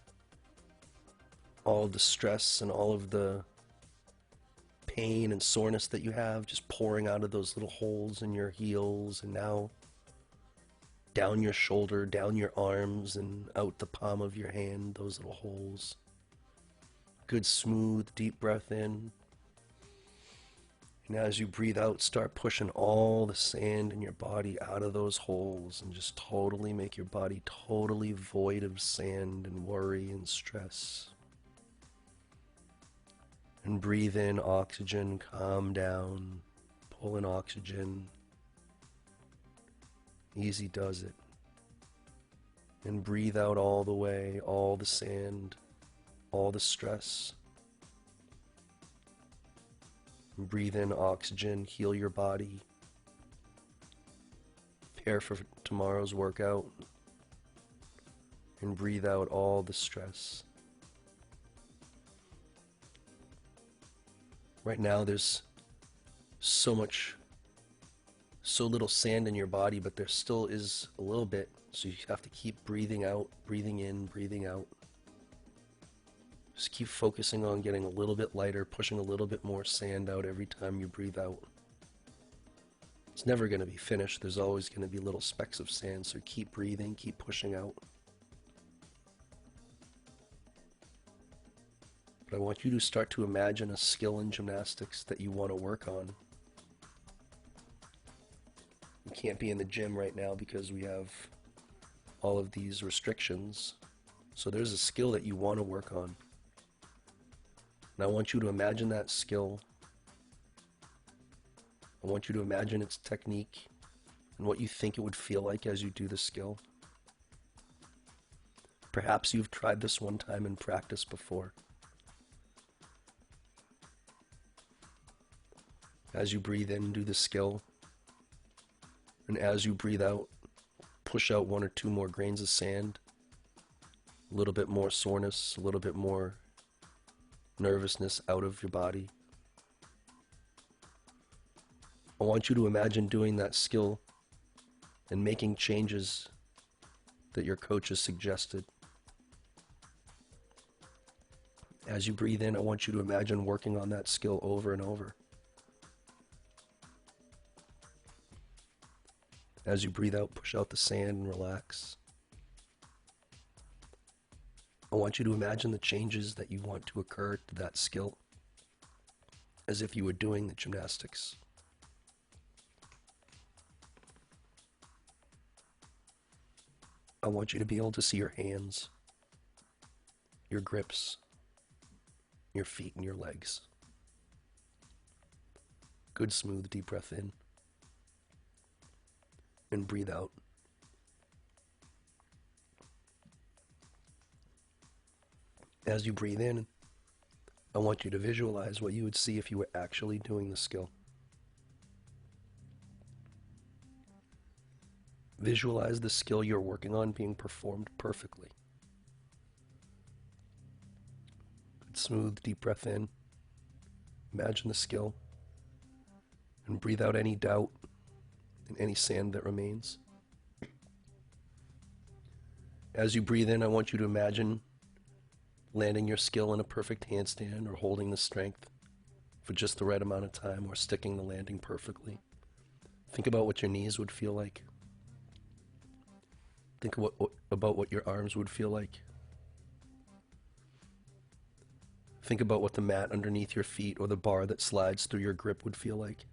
All of the stress and all of the pain and soreness that you have just pouring out of those little holes in your heels, and now down your shoulder, down your arms, and out the palm of your hand, those little holes. Good, smooth, deep breath in. And as you breathe out, start pushing all the sand in your body out of those holes and just totally make your body totally void of sand and worry and stress. And breathe in oxygen, calm down, pull in oxygen. Easy does it. And breathe out all the way, all the sand, all the stress. And breathe in oxygen, heal your body. Prepare for tomorrow's workout. And breathe out all the stress. Right now there's so little sand in your body, but there still is a little bit, so you have to keep breathing out, breathing in, breathing out. Just keep focusing on getting a little bit lighter, pushing a little bit more sand out every time you breathe out. It's never going to be finished. There's always going to be little specks of sand, so keep breathing, keep pushing out. But I want you to start to imagine a skill in gymnastics that you want to work on. You can't be in the gym right now because we have all of these restrictions. So there's a skill that you want to work on. And I want you to imagine that skill. I want you to imagine its technique and what you think it would feel like as you do the skill. Perhaps you've tried this one time in practice before. As you breathe in, do the skill. And as you breathe out, push out 1 or 2 more grains of sand. A little bit more soreness, a little bit more nervousness out of your body. I want you to imagine doing that skill and making changes that your coach has suggested. As you breathe in, I want you to imagine working on that skill over and over. As you breathe out, push out the sand and relax. I want you to imagine the changes that you want to occur to that skill as if you were doing the gymnastics. I want you to be able to see your hands, your grips, your feet and your legs. Good, smooth, deep breath in. And breathe out. As you breathe in, I want you to visualize what you would see if you were actually doing the skill. Visualize the skill you're working on being performed perfectly. Good, smooth, deep breath in. Imagine the skill. And breathe out any doubt and any sand that remains. As you breathe in, I want you to imagine landing your skill in a perfect handstand or holding the strength for just the right amount of time or sticking the landing perfectly. Think about what your knees would feel like. Think about what your arms would feel like. Think about what the mat underneath your feet or the bar that slides through your grip would feel like.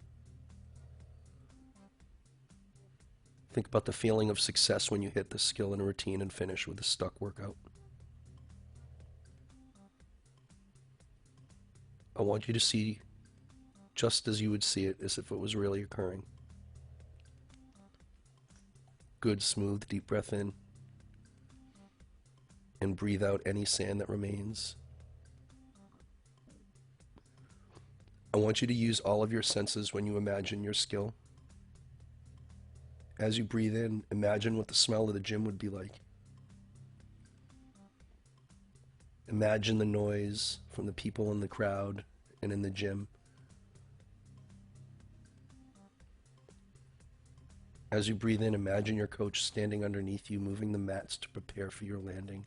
Think about the feeling of success when you hit the skill in a routine and finish with a stuck workout. I want you to see just as you would see it, as if it was really occurring. Good, smooth, deep breath in. And breathe out any sand that remains. I want you to use all of your senses when you imagine your skill. As you breathe in, imagine what the smell of the gym would be like. Imagine the noise from the people in the crowd and in the gym. As you breathe in, imagine your coach standing underneath you, moving the mats to prepare for your landing.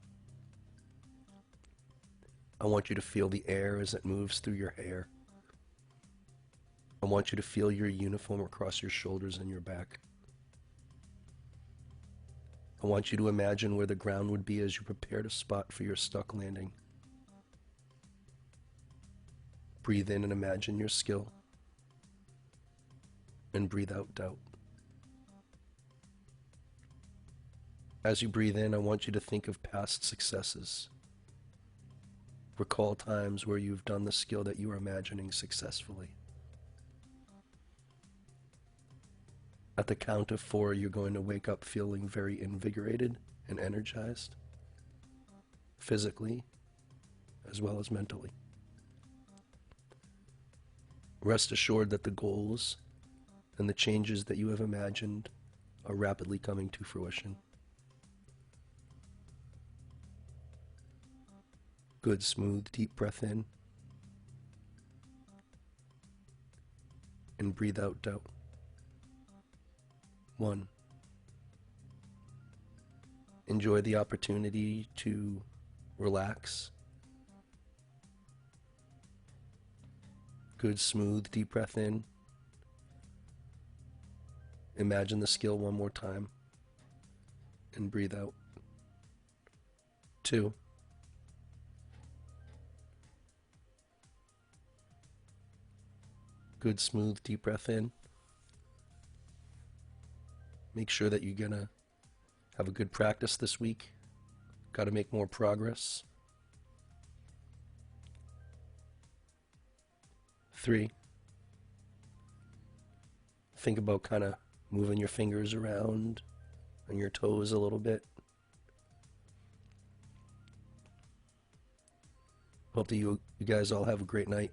I want you to feel the air as it moves through your hair. I want you to feel your uniform across your shoulders and your back. I want you to imagine where the ground would be as you prepared a spot for your stuck landing. Breathe in and imagine your skill. And breathe out doubt. As you breathe in, I want you to think of past successes. Recall times where you've done the skill that you are imagining successfully. At the count of 4, you're going to wake up feeling very invigorated and energized, physically as well as mentally. Rest assured that the goals and the changes that you have imagined are rapidly coming to fruition. Good, smooth, deep breath in. And breathe out doubt. 1. Enjoy the opportunity to relax. Good, smooth, deep breath in. Imagine the skill one more time. And breathe out. 2. Good, smooth, deep breath in. Make sure that you're gonna have a good practice this week. Got to make more progress. 3. Think about kind of moving your fingers around and your toes a little bit. Hope that you guys all have a great night.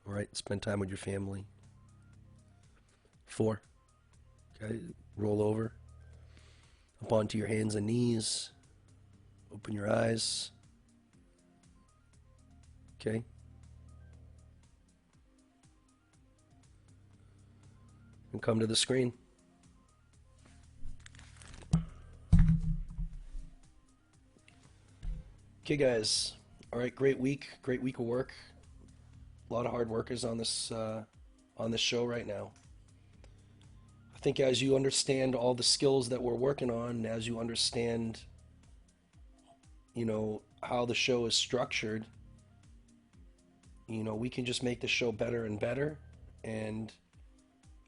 All right, spend time with your family. 4. Okay, roll over. Up onto your hands and knees. Open your eyes. Okay. And come to the screen. Okay, guys. All right, great week of work. A lot of hard workers on this show right now. I think as you understand all the skills that we're working on, as you understand, how the show is structured, we can just make the show better and better, and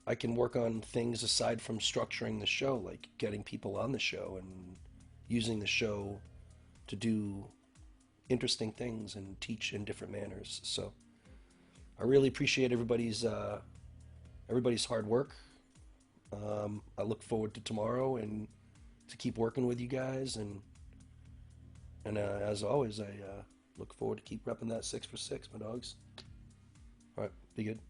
I can work on things aside from structuring the show, like getting people on the show and using the show to do interesting things and teach in different manners. So I really appreciate everybody's hard work. I look forward to tomorrow and to keep working with you guys, and as always, I look forward to keep repping that 6 for 6, my dogs. All right, be good.